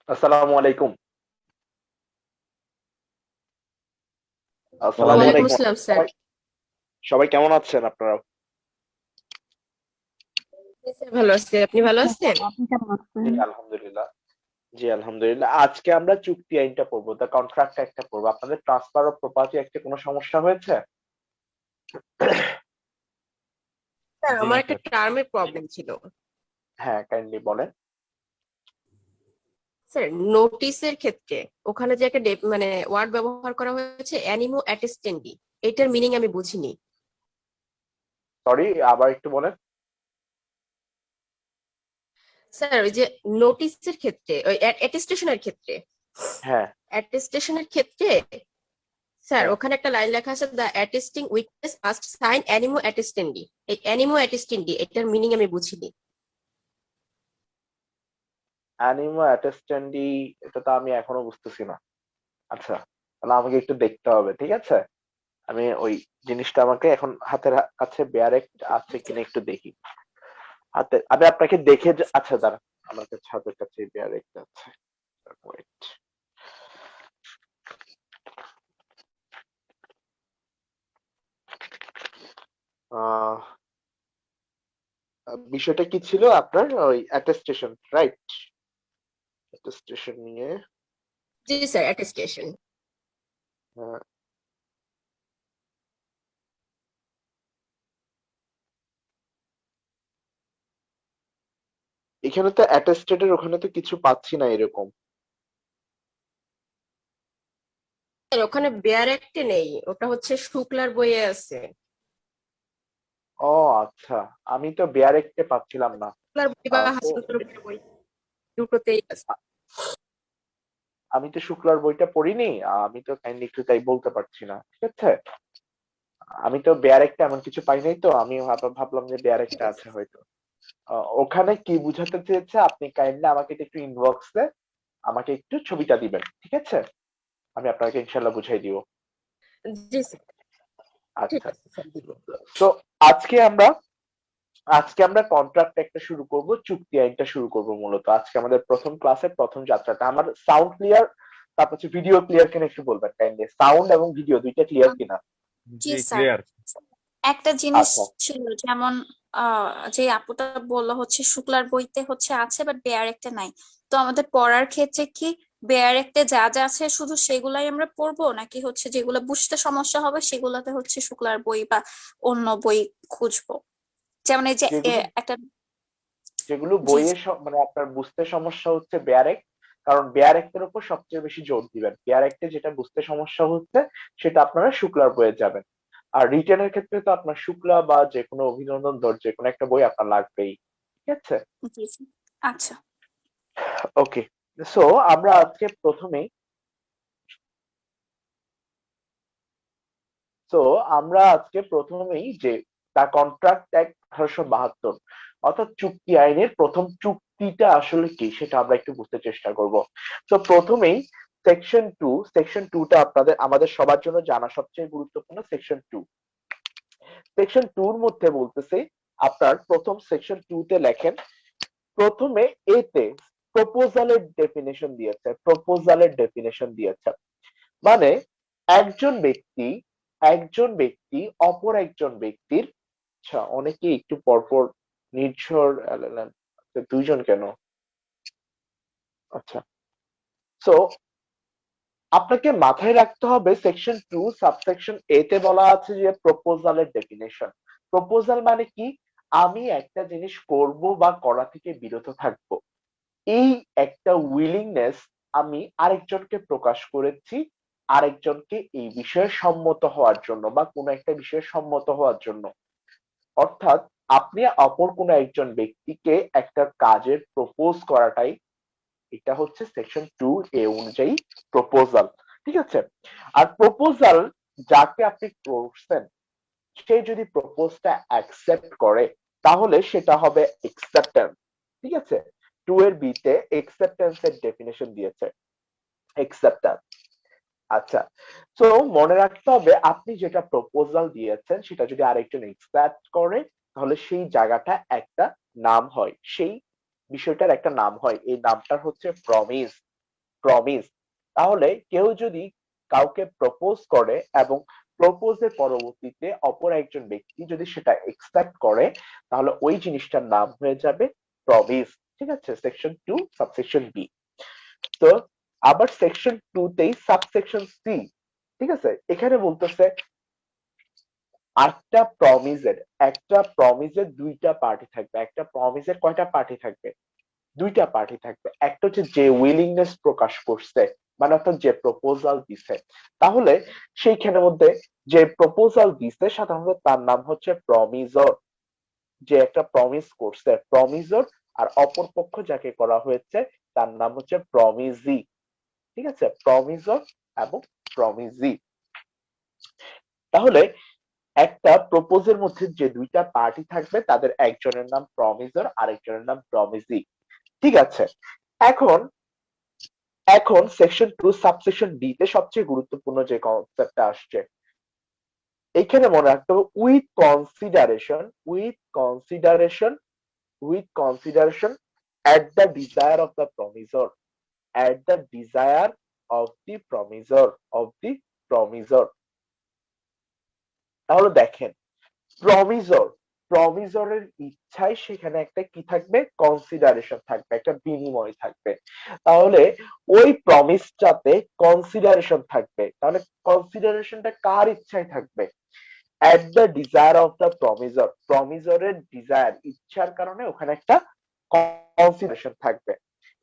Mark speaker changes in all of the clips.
Speaker 1: আসসালামু আলাইকুম। আসসালামু
Speaker 2: ওয়ালাইকুম
Speaker 1: আলাইকুম।
Speaker 2: আসসালাম স্যার।
Speaker 1: সবাই সবাই কেমন আছেন আপনারা?
Speaker 2: ভালো আছি, আপনি ভালো
Speaker 3: আচ্ছা
Speaker 2: আছেন?
Speaker 3: আপনি কেমন
Speaker 1: জি
Speaker 3: আছেন?
Speaker 1: আলহামদুলিল্লাহ। জি আলহামদুলিল্লাহ। আজকে আমরা চুক্তি আইনটা পড়বো, দ্য কন্ট্রাক্ট একটা পড়বো। আপনাদের ট্রান্সফার অফ প্রপার্টি একটা কোনো সমস্যা হয়েছে?
Speaker 2: স্যার
Speaker 4: জি
Speaker 2: আমার
Speaker 4: না
Speaker 2: একটা
Speaker 4: স্যার।
Speaker 2: টার্মের প্রবলেম ছিল।
Speaker 1: হ্যাঁ, কাইন্ডলি বলেন।
Speaker 2: স্যার নোটিশের ক্ষেত্রে ওখানে যে একটা মানে ওয়ার্ড ব্যবহার করা হয়েছে অ্যানিমো অ্যাটেস্টেন্ডি, এটার মিনিং আমি বুঝিনি।
Speaker 1: সরি, আবার একটু বলেন।
Speaker 2: স্যার ওই যে নোটিশের ক্ষেত্রে ওই অ্যাটেস্টেশনের ক্ষেত্রে
Speaker 1: হ্যাঁ,
Speaker 2: অ্যাটেস্টেশনের ক্ষেত্রে স্যার
Speaker 1: হ্যাঁ।
Speaker 2: ওখানে একটা লাইন লেখা আছে, দ্য অ্যাটেস্টিং উইটনেস মাস্ট সাইন অ্যানিমো অ্যাটেস্টেন্ডি। এই অ্যানিমো অ্যাটেস্টেন্ডি এটার মিনিং আমি বুঝিনি।
Speaker 1: অ্যানিমা অ্যাটেস্ট্যান্ডি, এটা তো আমি এখনো বুঝতেছি না। আচ্ছা, তাহলে আমাকে একটু দেখতে হবে, ঠিক আছে? আমি ওই জিনিসটা আমাকে এখন হাতের কাছে বেয়ারেক্ট আছে কিনা একটু দেখি। হাতে আমি আপনাকে দেখে আচ্ছা দাঁড়ান, আমার কাছে হাতের কাছে বেয়ারেক্ট আছে। ওয়েট। আহ বিষয়টা কি ছিল আপনার? ওই অ্যাটেস্টেশন, রাইট? অ্যাটেস্টেশন নিয়ে।
Speaker 2: জি স্যার, অ্যাটেস্টেশন।
Speaker 1: আহ, এখানে তো অ্যাটেস্টেড এর ওখানে তো কিছু পাচ্ছি না এরকম।
Speaker 2: স্যার ওখানে বেয়ার অ্যাক্টে নেই, ওটা হচ্ছে শুক্লার বইয়ে আছে।
Speaker 1: ও আচ্ছা, আমি তো বেয়ারেক্টে পাচ্ছিলাম না।
Speaker 2: শুক্লার বই বা
Speaker 1: তো
Speaker 2: হাসান তরফের বই, দুটোতেই আছে।
Speaker 1: আমি তো শুক্লার বইটা পড়িনি। আমি তো কাইন্ডলি একটু তাই বলতে পারছি না, ঠিক আছে? আমি তো বেয়ারেক্টে এমন কিছু পাই নাই, তো আমি ভাবলাম যে
Speaker 2: ঠিক
Speaker 1: বেয়ারেক্টে
Speaker 2: আছে।
Speaker 1: আছে হয়তো। ওখানে কি বুঝাতে চেয়েছে আপনি কাইন্ডলি আমাকে এটা একটু ইনবক্সে আমাকে একটু ছবিটা দিবেন, ঠিক আছে? আমি আপনাকে ইনশাল্লাহ বুঝাই দিব।
Speaker 2: জি স্যার, ঠিক
Speaker 1: আচ্ছা।
Speaker 2: আছে স্যার, দিব।
Speaker 1: তো আজকে আমরা আজকে আমরা কন্ট্রাক্ট একটা শুরু করব, চুক্তি আইনটা শুরু করব। মূলত আজকে আমাদের প্রথম ক্লাসের প্রথম যাত্রাটা। আমার সাউন্ড ক্লিয়ার, তারপর হচ্ছে ভিডিও ক্লিয়ার কিনা একটু বলবেন কাইন্ডলি। সাউন্ড এবং ভিডিও দুইটা ক্লিয়ার কিনা?
Speaker 3: জি
Speaker 4: জি
Speaker 3: স্যার।
Speaker 4: ক্লিয়ার।
Speaker 3: একটা জিনিস
Speaker 1: আচ্ছা।
Speaker 3: ছিল, যেমন যে আপুটা বললো হচ্ছে শুক্লার বইতে হচ্ছে আছে বাট বেয়ার একটা নাই। তো আমাদের পড়ার ক্ষেত্রে কি বেয়ার একটা যা যা আছে শুধু সেগুলাই আমরা পড়বো, নাকি হচ্ছে যেগুলো বুঝতে সমস্যা হবে সেগুলোতে হচ্ছে শুক্লার বই বা অন্য বই খুঁজবো? যেমন এই যে
Speaker 1: যেগুলো
Speaker 3: একটা।
Speaker 1: যেগুলো
Speaker 3: জি
Speaker 1: বইয়ে
Speaker 3: জি।
Speaker 1: মানে আপনার বুঝতে সমস্যা হচ্ছে বেয়ারেক্ট, কারণ বেয়ারেক্টের উপর সবচেয়ে বেশি জোর দিবেন। বেয়ারেক্টে যেটা বুঝতে সমস্যা হচ্ছে সেটা আপনারা শুক্লার বইয়ে যাবেন। আর রিটেনের ক্ষেত্রে তো আপনার শুক্লা বা যে কোনো অভিনন্দন ধর যে কোনো একটা বই আপনার লাগবেই, ঠিক আছে?
Speaker 3: জি জি। আচ্ছা।
Speaker 1: ওকে। সো আমরা আজকে প্রথমেই তো আমরা আজকে প্রথমেই যে দ্য কন্ট্রাক্ট অ্যাক্ট 1872, অর্থাৎ চুক্তি আইনের প্রথম চুক্তিটা আসলে কি সেটা আমরা একটু বুঝতে চেষ্টা করব। তো প্রথমেই সেকশন 2টা আপনাদের আমাদের সবার জন্য জানা সবচেয়ে গুরুত্বপূর্ণ। সেকশন 2 এর মধ্যে বলতেছে, আপনার প্রথম সেকশন 2 তে লেখেন, প্রথমে এতে প্রপোজালের ডেফিনেশন দিয়েছে। মানে একজন ব্যক্তি অপর একজন ব্যক্তির, আচ্ছা অনেকে একটু পরপর নির্ঝর আচ্ছা, দুইজন কেন? আচ্ছা। সো আপনাকে মাথায় রাখতে হবে সেকশন 2 সাবসেকশন 'এ' তে বলা আছে যে প্রপোজালের ডেফিনেশন। প্রপোজাল মানে কি? আমি একটা জিনিস করব বা করা থেকে বিরত থাকবো, এই একটা উইলিংনেস আমি আরেকজনকে প্রকাশ করেছি, আরেকজনকে এই বিষয়ে সম্মত হওয়ার জন্য বা কোনো একটা বিষয়ে সম্মত হওয়ার জন্য। অর্থাৎ আপনি অপর কোনো একজন ব্যক্তিকে একটা কাজের প্রপোজ করাটাই, এটা হচ্ছে সেকশন 2 অনুযায়ী প্রপোজাল, ঠিক আছে? আর প্রপোজাল যাকে আপনি করছেন, সে যদি প্রপোজটা অ্যাকসেপ্ট করে তাহলে সেটা হবে একসেপ্টেন্স, ঠিক আছে? 2 এর 'বি' তে একসেপ্টেন্স এর ডেফিনেশন দিয়েছে, একসেপ্টেন্স। আচ্ছা। তো মনে রাখতে হবে আপনি যেটা প্রপোজাল দিয়েছেন সেটা যদি আরেকজন একসেপ্ট করে তাহলে সেই জায়গাটা একটা নাম হয়, সেই বিষয়টার একটা নাম হয়, এই নামটার হচ্ছে প্রমিস। প্রমিস। তাহলে কেউ যদি কাউকে প্রপোজ করে এবং প্রপোজের পরবর্তীতে অপর একজন ব্যক্তি যদি সেটা একসেপ্ট করে, তাহলে ওই জিনিসটার নাম হয়ে যাবে প্রমিস। ঠিক আছে, সেকশন 2 সাবসেকশন বি। তো আবার সেকশন 2 তেই সাবসেকশন সি। ঠিক আছে, এখানে বলতেছে একটা প্রমিসের দুইটা পার্টি থাকবে। একটা প্রমিসের কয়টা পার্টি থাকবে? দুইটা পার্টি থাকবে। একটা হচ্ছে যে উইলিংনেস প্রকাশ করছে, মানে অর্থাৎ যে প্রপোজাল দিছে। তাহলে সেইখানের মধ্যে যে প্রপোজাল দিছে সাধারণত তার নাম হচ্ছে প্রমিসর। যে একটা প্রমিস করছে প্রমিসর, আর অপর পক্ষ যাকে করা হয়েছে তার নাম হচ্ছে প্রমিজি। ঠিক আছে, প্রমিসর এবং প্রমিজি। তাহলে একটা প্রপোজের মধ্যে যে দুইটা পার্টি থাকবে তাদের একজনের নাম প্রমিসর, আরেকজনের নাম প্রমিজি। ঠিক আছে, এখন এখন সেকশন 2 সাবসেকশন ডি তে সবচেয়ে গুরুত্বপূর্ণ যে কনসেপ্টটা আসছে, এইখানে মনে রাখতে হবে with consideration at the desire of the promisor, at the desire of the promisor. তাহলে দেখেন, প্রমিসর প্রমিসরের ইচ্ছায় সেখানে একটা কি থাকবে? কনসিডারেশন থাকবে, একটা বিনিময় থাকবে। তাহলে ওই প্রমিসটাতে কনসিডারেশন থাকবে। তাহলে কনসিডারেশনটা কার ইচ্ছায় থাকবে? At the desire of the promisor, প্রমিসরের ডিজায়ার, ইচ্ছার কারণে ওখানে একটা কনসিডারেশন থাকবে।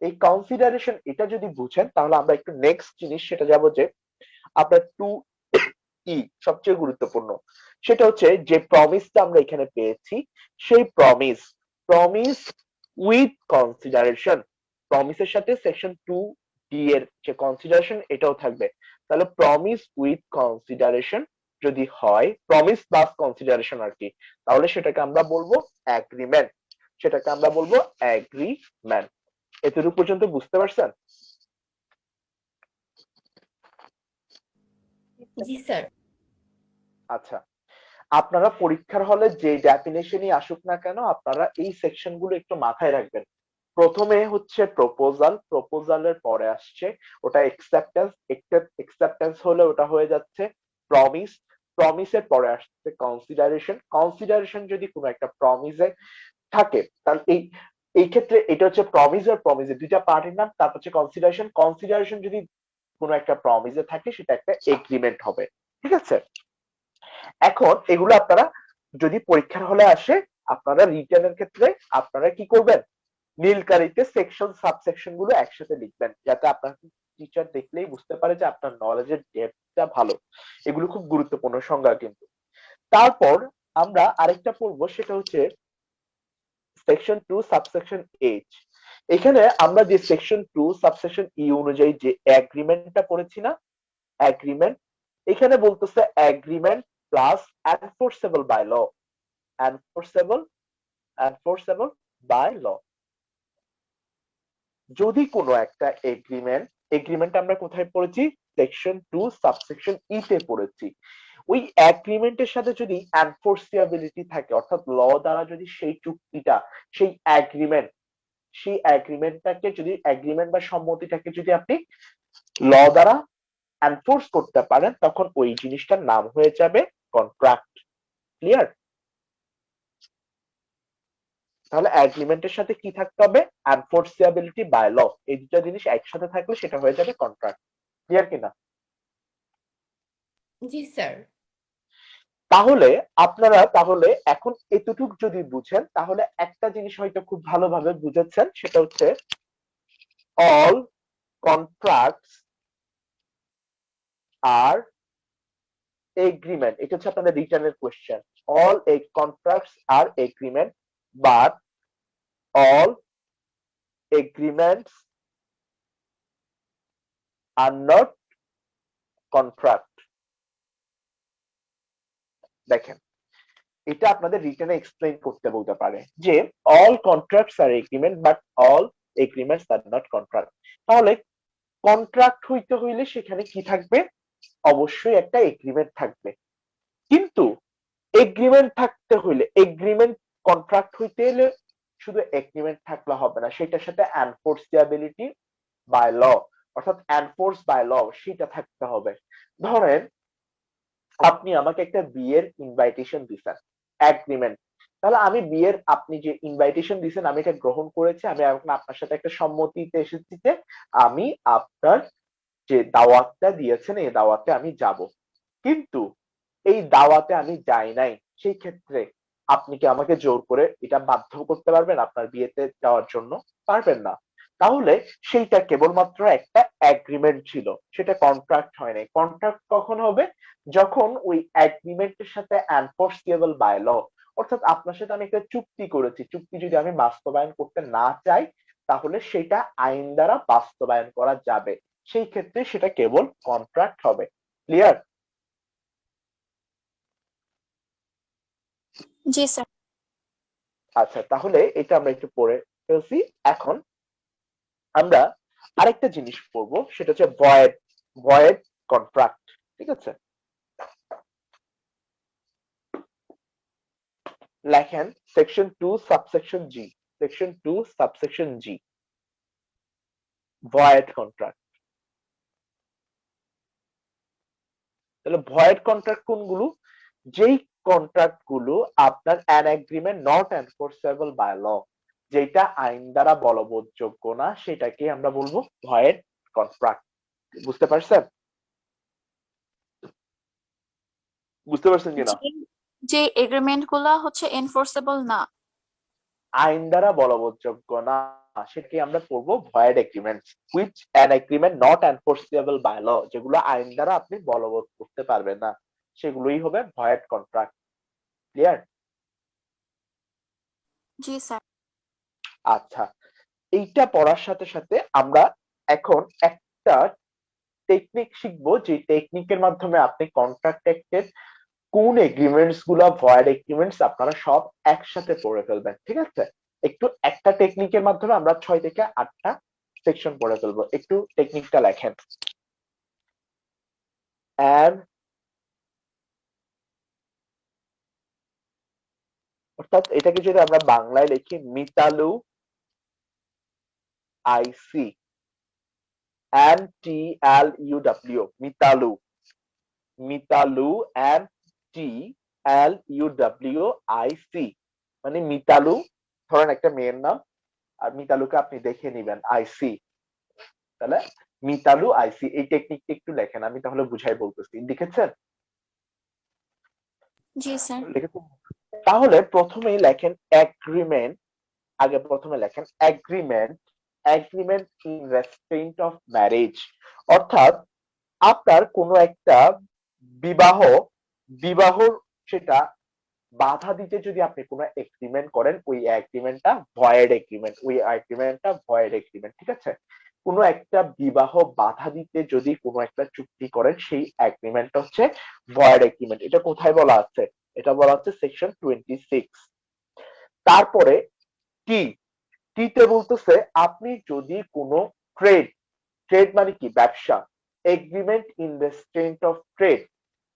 Speaker 1: এই কনসিডারেশন এটা যদি বুঝেন তাহলে আমরা একটু নেক্সট জিনিস সেটা যাব যে আপনার 2E সবচেয়ে গুরুত্বপূর্ণ, সেটা হচ্ছে যে প্রমিসটা আমরা এখানে পেয়েছি সেই প্রমিস উইথ কনসিডারেশন। প্রমিসের সাথে সেকশন 2D এর যে কনসিডারেশন এটাও থাকবে। তাহলে প্রমিস উইথ কনসিডারেশন যদি হয়, প্রমিস প্লাস কনসিডারেশন আর কি, তাহলে সেটাকে আমরা বলবো এগ্রিমেন্ট। এতটুকু পর্যন্ত বুঝতে পারছেন?
Speaker 2: জি স্যার।
Speaker 1: আচ্ছা, আপনারা পরীক্ষার হলে যে ডেফিনেশনই আসুক না কেন আপনারা এই সেকশন গুলো একটু মাথায় রাখবেন। প্রথমে হচ্ছে প্রপোজালের পরে আসছে ওটা একসেপ্টেন্স হলে ওটা হয়ে যাচ্ছে প্রমিস, প্রমিসের পরে আসছে কনসিডারেশন যদি কোনো একটা প্রমিসে থাকে তাহলে এই ক্ষেত্রে এটা হচ্ছে প্রমিসের দুইটা পার্টির নাম, তারপর হচ্ছে কনসিডারেশন যদি কোনো একটা প্রমিসে থাকে সেটা একটা এগ্রিমেন্ট হবে। ঠিক আছে, এখন এগুলো আপনারা যদি পরীক্ষার হলে আসে, আপনারা রিটেনের ক্ষেত্রে আপনারা কি করবেন? নীলকালিতে সেকশন সাবসেকশন গুলো একসাথে লিখবেন, যাতে আপনার টিচার দেখলেই বুঝতে পারে যে আপনার নলেজের ডেপথটা ভালো। এগুলো খুব গুরুত্বপূর্ণ সংজ্ঞা কিন্তু। তারপর আমরা আরেকটা পড়বো, সেটা হচ্ছে সেকশন 2 সাবসেকশন এইচ। এখানে আমরা যে সেকশন 2 সাবসেকশন ই অনুযায়ী যে এগ্রিমেন্টটা পড়েছি না, এগ্রিমেন্ট, এখানে বলতেছে agreement plus enforceable by law, enforceable by law. যদি কোনো একটা এগ্রিমেন্ট আমরা কোথায় পড়েছি? সেকশন 2 সাবসেকশন ই তে পড়েছি। ওই এগ্রিমেন্টের সাথে যদি এনফোর্সিবিলিটি থাকে, অর্থাৎ ল দ্বারা যদি সেই চুক্তিটা, সেই এগ্রিমেন্টটাকে যদি এগ্রিমেন্ট বা সম্মতিটাকে যদি আপনি ল দ্বারা এনফোর্স করতে পারেন, তখন ওই জিনিসটার নাম হয়ে যাবে কন্ট্রাক্ট। ক্লিয়ার? তাহলে এগ্রিমেন্টের সাথে কি থাকতে হবে? এনফোর্সিবিলিটি বাই ল। এই দুটো জিনিস একসাথে থাকলে সেটা হয়ে যাবে কন্ট্রাক্ট। ক্লিয়ার কিনা?
Speaker 2: জি স্যার।
Speaker 1: তাহলে আপনারা এখন এতটুক যদি বুঝেন তাহলে একটা জিনিস হয়তো খুব ভালোভাবে বুঝেছেন, সেটা হচ্ছে অল কন্ট্রাক্টস আর এগ্রিমেন্ট। এটা হচ্ছে আপনাদের রিটার্নের কোশ্চেন। অল কন্ট্রাক্টস আর agreement, but all agreements are not contract। দেখেন, এটা আপনাদের রিটেনে এক্সপ্লেইন করতে বলতে পারে যে all contracts are agreement but all agreements are not contract। তাহলে কন্ট্রাক্ট হইতে হইলে সেখানে কি থাকবে? অবশ্যই একটা এগ্রিমেন্ট থাকবে। কিন্তু এগ্রিমেন্ট থাকতে হইলে, কন্ট্রাক্ট হইতে হলে শুধু এগ্রিমেন্ট থাকলে হবে না, সেটার সাথে এনফোর্সিবিলিটি বাই ল, অর্থাৎ এনফোর্স বাই ল সেটা থাকতে হবে। ধরেন আপনি আমাকে একটা বিয়ের ইনভাইটেশন দিচ্ছেন, এগ্রিমেন্ট, তাহলে আমি বিয়ের আপনি যে ইনভাইটেশন দিচ্ছেন আমি এটা গ্রহণ করেছি, আমি এখন আপনার সাথে একটা সম্মতিতে এসেছি যে আমি আপনার যে দাওয়াতটা দিয়েছেন এই দাওয়াতে আমি যাব, কিন্তু এই দাওয়াতে আমি যাই নাই, সেই ক্ষেত্রে আপনি কি আমাকে জোর করে এটা বাধ্য করতে পারবেন আপনার বিয়েতে যাওয়ার জন্য? পারবেন না। তাহলে সেইটা কেবলমাত্র একটা এগ্রিমেন্ট ছিল, সেটা কন্ট্রাক্ট হয় নাই। কন্ট্রাক্ট কখন হবে? যখন ওই এগ্রিমেন্টের সাথে এনফোর্সেবল বাই ল, অর্থাৎ আপনার সাথে আমি একটা চুক্তি করেছি, চুক্তি যদি আমি বাস্তবায়ন করতে না চাই তাহলে সেটা আইন দ্বারা বাস্তবায়ন করা যাবে, সেই ক্ষেত্রে সেটা কেবল কন্ট্রাক্ট হবে। ক্লিয়ার?
Speaker 3: জি স্যার।
Speaker 1: আচ্ছা, তাহলে এটা আমরা একটু পড়ে ফেলছি। এখন আমরা আরেকটা জিনিস পড়বো, সেটা হচ্ছে ভয়েড, ভয়েড কন্ট্রাক্ট। ঠিক আছে, লেখেন section 2 subsection G, section 2 subsection G, void contract. তাহলে ভয়েড কন্ট্রাক্ট কোনগুলো? যেই কন্ট্রাক্ট গুলো আপনার an agreement not enforceable by law, যেটা আইন দ্বারা বলবৎযোগ্য না, সেটাকে আমরা বলবো ভয়েড কন্ট্রাক্ট। বুঝতে পারছেন? বুঝতে পারছেন কিনা?
Speaker 3: যে যে এগ্রিমেন্ট গুলা হচ্ছে এনফোর্সেবল না।
Speaker 1: আইন দ্বারা বলবৎযোগ্য না, সেটাকে আমরা পড়বো void agreement, which an agreement not enforceable by law, যেগুলো আইন দ্বারা আপনি বলবৎ করতে পারবেন না, সেগুলোই হবে ভয়েড কন্ট্রাক্ট। ক্লিয়ার?
Speaker 3: জি স্যার।
Speaker 1: আচ্ছা, এইটা পড়ার সাথে সাথে আমরা এখন একটা টেকনিক শিখবো, যে টেকনিকের মাধ্যমে আপনি কন্ট্রাক্ট অ্যাক্টের কোন এগ্রিমেন্টস গুলা ভয়েড এগ্রিমেন্টস আপনারা সব একসাথে পড়ে ফেলবেন। ঠিক আছে, একটু একটা টেকনিকের মাধ্যমে আমরা 6 থেকে 8টা সেকশন পড়ে ফেলবো। একটু টেকনিকটা লেখেন। অ্যান, অর্থাৎ এটাকে যদি আমরা বাংলায় লিখি, মিতালু IC, N T L U W, মিতালু, মিতালু, N T L U W I C, মানে মিতালু, ধরেন একটা মেয়ের নাম, আর মিতালুকে আপনি দেখে নিবেন আইসি, তাহলে মিতালু আইসি। এই টেকনিকটা একটু লেখেন, আমি তাহলে বুঝাই বলতেছি। লিখেছেন?
Speaker 3: জি স্যার।
Speaker 1: লিখেছেন? তাহলে প্রথমেই লেখেন এগ্রিমেন্ট, আগে প্রথমে লেখেন agreement, agreement in restraint of marriage, অর্থাৎ আপনার কোনো একটা বিবাহ, বিবাহর সেটা বাধা দিতে যদি আপনি কোনো এগ্রিমেন্ট করেন, ওই এগ্রিমেন্টটা ভয়েড এগ্রিমেন্ট, ওই এগ্রিমেন্টটা ভয়েড এগ্রিমেন্ট। ঠিক আছে, কোনো একটা বিবাহ বাধা দিতে যদি কোনো একটা চুক্তি করেন, সেই এগ্রিমেন্টটা হচ্ছে ভয়েড এগ্রিমেন্ট। এটা কোথায় বলা আছে? এটা বলা হচ্ছে সেকশন 26। তারপরে টি, টিতে বলতেছে আপনি যদি কোনো ট্রেড, ট্রেড মানে কি? ব্যবসা, agreement in restraint of trade,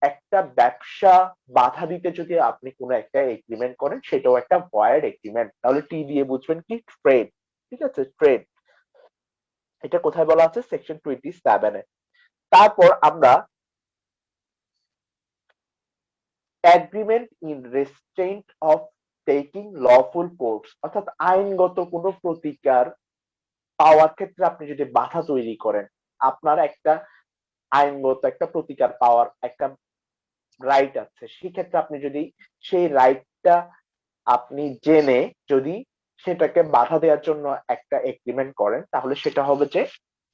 Speaker 1: একটা ব্যবসা বাধা দিতে যদি আপনি কোনো একটা এগ্রিমেন্ট করেন, সেটাও একটা ভয়েড এগ্রিমেন্ট। তাহলে টি দিয়ে বুঝবেন কি? ট্রেড। ঠিক আছে, ট্রেড। এটা কোথায় বলা আছে? সেকশন 27 এ। তারপর আমরা agreement in restraint of taking lawful course, অর্থাৎ আইনগত কোনো প্রতিকার পাওয়ার ক্ষেত্রে আপনি যদি বাধা তৈরি করেন, আপনার একটা আইনগত একটা প্রতিকার পাওয়ার একটা রাইট আছে, সেক্ষেত্রে আপনি যদি সেই রাইটটা আপনি জেনে যদি সেটাকে বাধা দেওয়ার জন্য একটা এগ্রিমেন্ট করেন, তাহলে সেটা হবে যে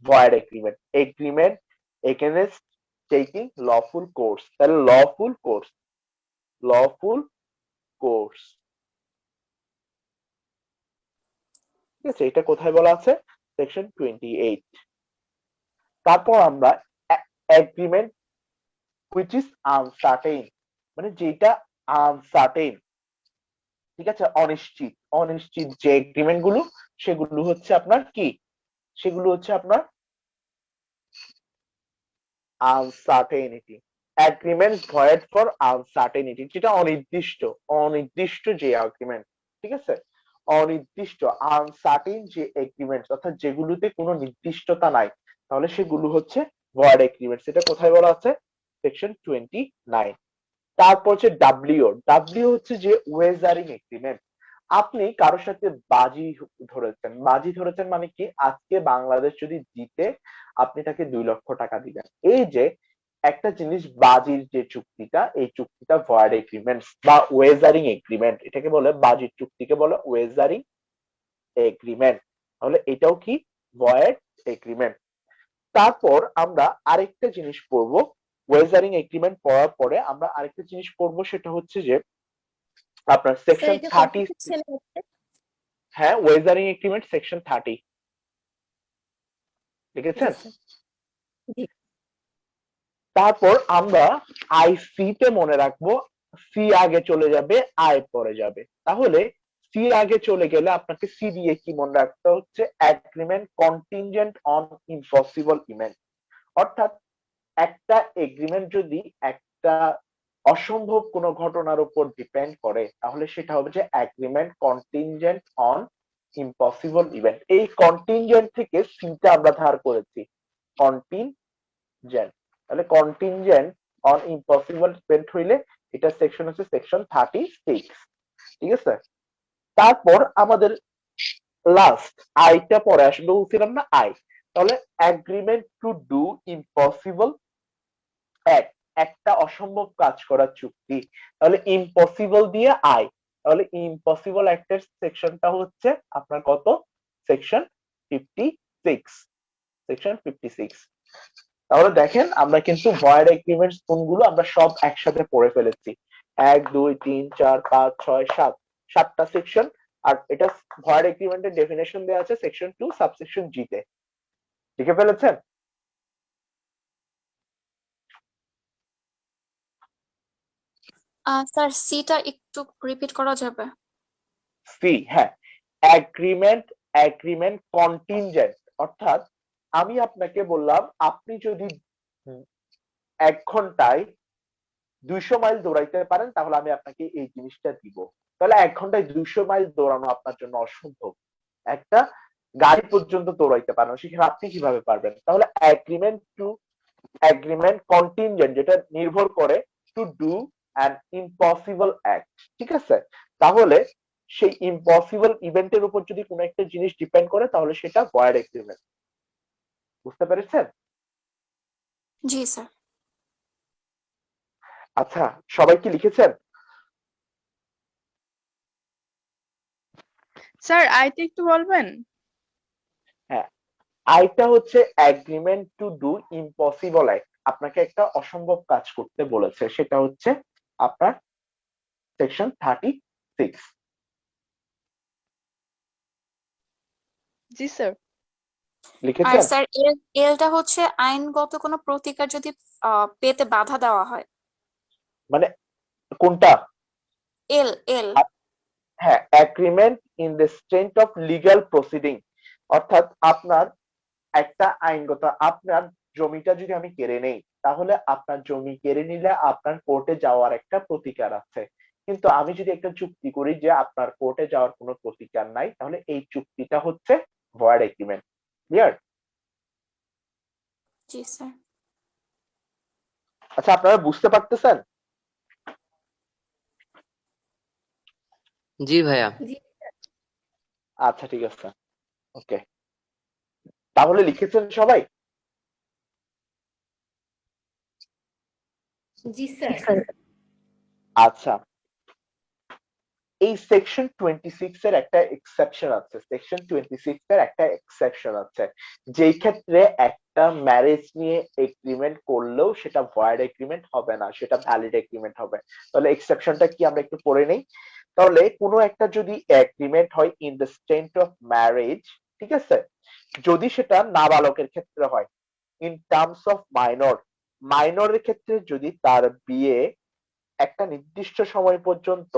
Speaker 1: void agreement, agreement against taking lawful course. তাহলে লফুল কোর্স, লফুল কোর্স, ঠিক আছে, এটা কোথায় বলা আছে? সেকশন 28। তারপর আমরা এগ্রিমেন্ট হুইচ ইজ আনসার্টেইন, মানে যেটা আনসার্টেইন, ঠিক আছে, অনিশ্চিত, অনিশ্চিত যে এগ্রিমেন্ট গুলো, সেগুলো হচ্ছে আপনার কি? সেগুলো হচ্ছে আপনার uncertainty, agreement void for uncertainty, যেটা অনির্দিষ্ট, অনির্দিষ্ট যে এগ্রিমেন্ট। ঠিক আছে, অনির্দিষ্ট আনসার্টেন যে এগ্রিমেন্ট, অর্থাৎ যেগুলোতে কোনো নির্দিষ্টতা নাই, তাহলে সেগুলো হচ্ছে ভয়েড এগ্রিমেন্ট। এটা কোথায় বলা আছে? সেকশন 29। তারপর হচ্ছে ডাব্লিউ হচ্ছে যে ওয়েজারিং এগ্রিমেন্ট। আপনি কারোর সাথে বাজি ধরেছেন মানে কি, আজকে বাংলাদেশ যদি জিতে আপনি তাকে 2 লক্ষ টাকা দিবেন। এই যে একটা জিনিস, বাজির যে চুক্তিটা, এই চুক্তিটা ভয়েড এগ্রিমেন্ট বা ওয়েজারিং এগ্রিমেন্ট, এটাকে বলে, বাজির চুক্তিকে বলে ওয়েজারিং এগ্রিমেন্ট। তাহলে এটাও কি? Void agreement. তারপর আমরা আরেকটা জিনিস পড়বো, ওয়েজারিং এগ্রিমেন্ট পড়ার পরে আমরা আরেকটা জিনিস পড়বো, সেটা হচ্ছে যে আপনার
Speaker 3: স্যার
Speaker 1: সেকশন
Speaker 3: এটা কত
Speaker 1: 30।
Speaker 3: ছেলে আছে?
Speaker 1: হ্যাঁ, ওয়েজারিং এগ্রিমেন্ট সেকশন 30
Speaker 3: জি
Speaker 1: লিখেছেন?
Speaker 3: স্যার। জি।
Speaker 1: তারপর আমরা আইসি তে মনে রাখবো, সি আগে চলে যাবে, আই পরে যাবে। তাহলে সি আগে চলে গেলে আপনাকে সি দিয়ে কি মনে রাখতে হচ্ছে? Agreement contingent on impossible event. অর্থাৎ একটা এগ্রিমেন্ট যদি একটা অসম্ভব কোনো ঘটনার উপর ডিপেন্ড করে, তাহলে সেটা হবে যে agreement contingent on impossible event. এই কন্টিনজেন্ট থেকে সিটা আমরা ধার করেছি, কন্টিনজেন্ট। তাহলে কন্টিনজেন্ট অন ইম্পসিবল ইভেন্ট হইলে এটা সেকশন হচ্ছে সেকশন 36। ঠিক আছে? তারপর আমাদের লাস্ট আইটা পরে আসবে, বলছিলাম না আই। তাহলে agreement to do impossible act, একটা অসম্ভব কাজ করার চুক্তি। তাহলে ইম্পসিবল দিয়ে আই, তাহলে ইম্পসিবল অ্যাক্টের সেকশনটা হচ্ছে আপনার কত? সেকশন 56। সেকশন 56। তাহলে দেখেন আমরা কিন্তু ভয়েড এগ্রিমেন্টস কোনগুলো আমরা সব একসাথে পড়ে ফেলেছি। 1 2 3 4 5 6 7, 7টা সেকশন। আর এটা ভয়েড এগ্রিমেন্টের ডেফিনেশন দেওয়া আছে সেকশন 2 সাবসেকশন জি তে। লিখে ফেলেছেন?
Speaker 3: স্যার সিটা একটু রিপিট করা যাবে?
Speaker 1: সি, হ্যাঁ, এগ্রিমেন্ট কন্টিনজেন্ট। অর্থাৎ আমি আপনাকে বললাম আপনি যদি 1 ঘন্টায় 200 মাইল দৌড়াইতে পারেন তাহলে আমি আপনাকে এই জিনিসটা দিব। তাহলে 1 ঘন্টায় 200 মাইল দৌড়ানো আপনার জন্য অসম্ভব, একটা গাড়ি পর্যন্ত দৌড়াইতে পারেন, সেখানে আপনি কিভাবে পারবেন? তাহলে এগ্রিমেন্ট কন্টিনজেন্ট, যেটা নির্ভর করে to do an impossible act. ঠিক আছে? তাহলে সেই ইম্পসিবল ইভেন্টের উপর যদি কোনো একটা জিনিস ডিপেন্ড করে তাহলে সেটা ভয়েড এগ্রিমেন্ট। বুঝতে পেরেছেন?
Speaker 3: জি স্যার।
Speaker 1: আচ্ছা, সবাই কি লিখেছেন?
Speaker 4: স্যার আইটা একটু বলবেন?
Speaker 1: হ্যাঁ, আইটা হচ্ছে agreement to do impossible act. আপনাকে একটা অসম্ভব কাজ করতে বলেছে, সেটা হচ্ছে আপনার সেকশন 36।
Speaker 4: জি স্যার।
Speaker 3: আর
Speaker 1: লিখেছেন?
Speaker 3: স্যার এলটা হচ্ছে আইনগত কোনো প্রতিকার যদি পেতে বাধা দেওয়া হয়।
Speaker 1: মানে কোনটা?
Speaker 3: এল এল।
Speaker 1: হ্যাঁ, agreement in the strength of legal proceeding. অর্থাৎ আপনার একটা আইনগত, আপনার জমিটা যদি আমি কেড়ে নেই, তাহলে আপনার জমি কেড়ে নিলে আপনার কোর্টে যাওয়ার একটা প্রতিকার আছে। কিন্তু আমি যদি একটা চুক্তি করি যে আপনার কোর্টে যাওয়ার কোনো প্রতিকার নাই, তাহলে এই চুক্তিটা হচ্ছে ভয়েড এগ্রিমেন্ট। ক্লিয়ার?
Speaker 3: জি স্যার।
Speaker 1: আচ্ছা, আপনারা বুঝতে পারতেছেন?
Speaker 5: জি ভাইয়া।
Speaker 1: আচ্ছা, ঠিক আছে, ওকে। তাহলে লিখেছেন সবাই?
Speaker 2: জি স্যার।
Speaker 1: আচ্ছা, এই সেকশন 26 এর একটা এক্সেপশন আছে, সেকশন 26 এর একটা এক্সেপশন আছে, যেই ক্ষেত্রে একটা ম্যারেজ নিয়ে এগ্রিমেন্ট করলেও সেটা ভয়েড এগ্রিমেন্ট হবে না, সেটা ভ্যালিড এগ্রিমেন্ট হবে। তাহলে এক্সেপশনটা কি আমরা একটু পড়ে নেই। তাহলে কোনো একটা যদি এগ্রিমেন্ট হয় in the strength of marriage, ঠিক আছে, যদি সেটা নাবালকের ক্ষেত্রে হয়, ইন টার্মস অফ মাইনর, মাইনরের ক্ষেত্রে যদি তার বিয়ে একটা নির্দিষ্ট সময় পর্যন্ত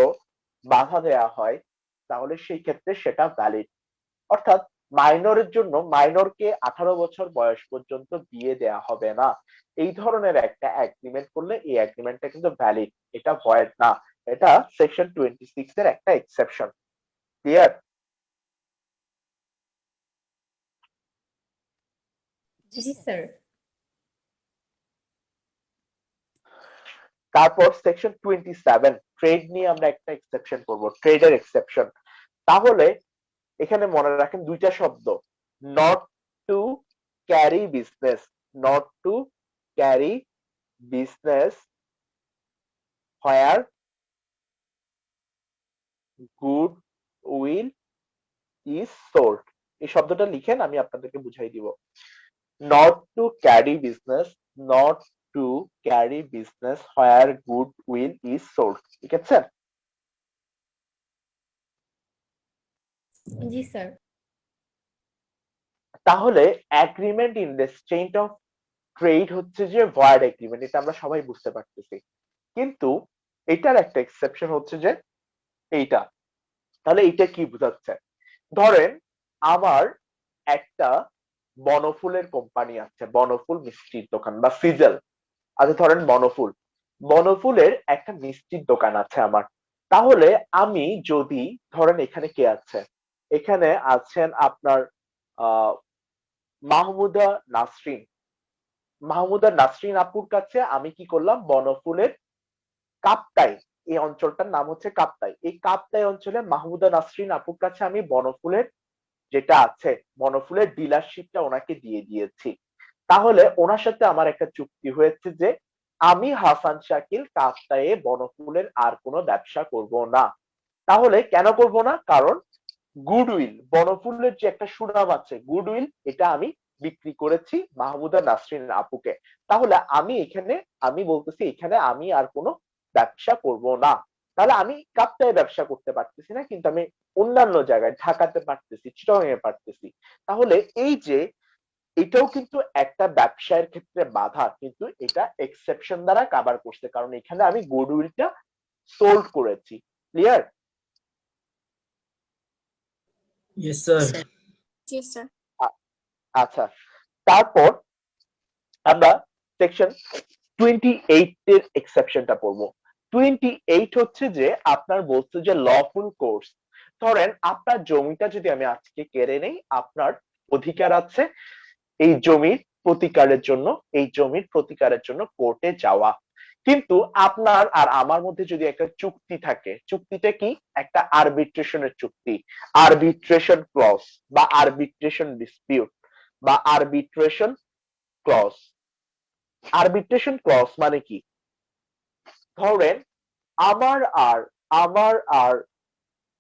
Speaker 1: বাধা দেয়া হয়, তাহলে সেই ক্ষেত্রে সেটা ভ্যালিড। অর্থাৎ মাইনরের জন্য, মাইনরকে 18 বছর বয়স পর্যন্ত বিয়ে দেয়া হবে না, এই ধরনের একটা এগ্রিমেন্ট করলে এই এগ্রিমেন্টটা কিন্তু ভ্যালিড, এটা ভয়েড না। এটা সেকশন 26 এর একটা এক্সেপশন। ক্লিয়ার?
Speaker 2: জি স্যার।
Speaker 1: তারপর সেকশন 27 ট্রেড নিয়ে আমরা একটা এক্সেপশন করব, ট্রেডের এক্সেপশন। তাহলে এখানে মনে রাখেন দুইটা শব্দ, not to carry business, not to carry business where good will is sold. এই শব্দটা লিখেন, আমি আপনাদেরকে বুঝাই দিব। Not to carry business, not to carry business where good will is sold, ঠিক আছে?
Speaker 2: জি স্যার।
Speaker 1: তাহলে agreement in the chain of trade হচ্ছে যে ভয়েড এগ্রিমেন্ট, এটা আমরা সবাই বুঝতে পারতেছি। কিন্তু এটার একটা এক্সেপশন হচ্ছে যে এইটা। তাহলে এইটা কি বোঝাচ্ছে? ধরেন আমার একটা বনফুলের কোম্পানি আছে, বনফুল মিষ্টির দোকান বা সিজেল। আচ্ছা ধরেন বনফুল, বনফুলের একটা মিষ্টির দোকান আছে আমার। তাহলে আমি যদি ধরেন এখানে কে আছে, এখানে আছেন আপনার আহ মাহমুদা নাসরিন। মাহমুদা নাসরিন আপুর কাছে আমি কি করলাম, বনফুলের কাপ্তাই, এই অঞ্চলটার নাম হচ্ছে কাপ্তাই, এই কাপ্তাই অঞ্চলে মাহমুদা নাসরিন আপুর কাছে আমি বনফুলের যেটা আছে, বনফুলের ডিলারশিপটা ওনাকে দিয়ে দিয়েছি। তাহলে ওনার সাথে আমার একটা চুক্তি হয়েছে যে আমি হাসান শাকিল কাপ্তায়ে বনফুলের আর কোনো ব্যবসা করব না। তাহলে কেন করব না? কারণ গুডউইল, বনফুলের যে একটা সুনাম আছে, গুডউইল, এটা আমি বিক্রি করেছি মাহমুদা নাসরিন আপুকে। তাহলে আমি এখানে, আমি বলতেছি এখানে আমি আর কোনো ব্যবসা করব না। তাহলে আমি কাপ্তায়ে ব্যবসা করতে পারতেছি না, কিন্তু আমি অন্যান্য জায়গায় ঢাকাতে পারতেছি, চিটাগাং এ পারতেছি। তাহলে এই যে এটাও কিন্তু একটা ব্যবসায়ের ক্ষেত্রে বাধা, কিন্তু এটা এক্সেপশন দ্বারা কভার করছে, কারণ এখানে আমি গুডউইলটা সোল্ড করেছি। ক্লিয়ার?
Speaker 5: Yes, sir.
Speaker 3: জি স্যার।
Speaker 1: আচ্ছা, তারপর আমরা সেকশন 28 এর এক্সেপশনটা পড়বো। 28 হচ্ছে যে আপনার বলছে যে লফুল কোর্স। ধরেন আপনার জমিটা যদি আমি আজকে কেড়ে নেই, আপনার অধিকার আছে এই জমির প্রতিকারের জন্য, এই জমির প্রতিকারের জন্য কোর্টে যাওয়া। কিন্তু আপনার আর আমার মধ্যে যদি একটা চুক্তি থাকে, চুক্তিটা কি? একটা আরবিট্রেশনের চুক্তি, আরবিট্রেশন ক্লজ বা আরবিট্রেশন ডিসপিউট বা আরবিট্রেশন ক্লজ। আরবিট্রেশন ক্লজ মানে কি? ধরেন আমার আর আমার আর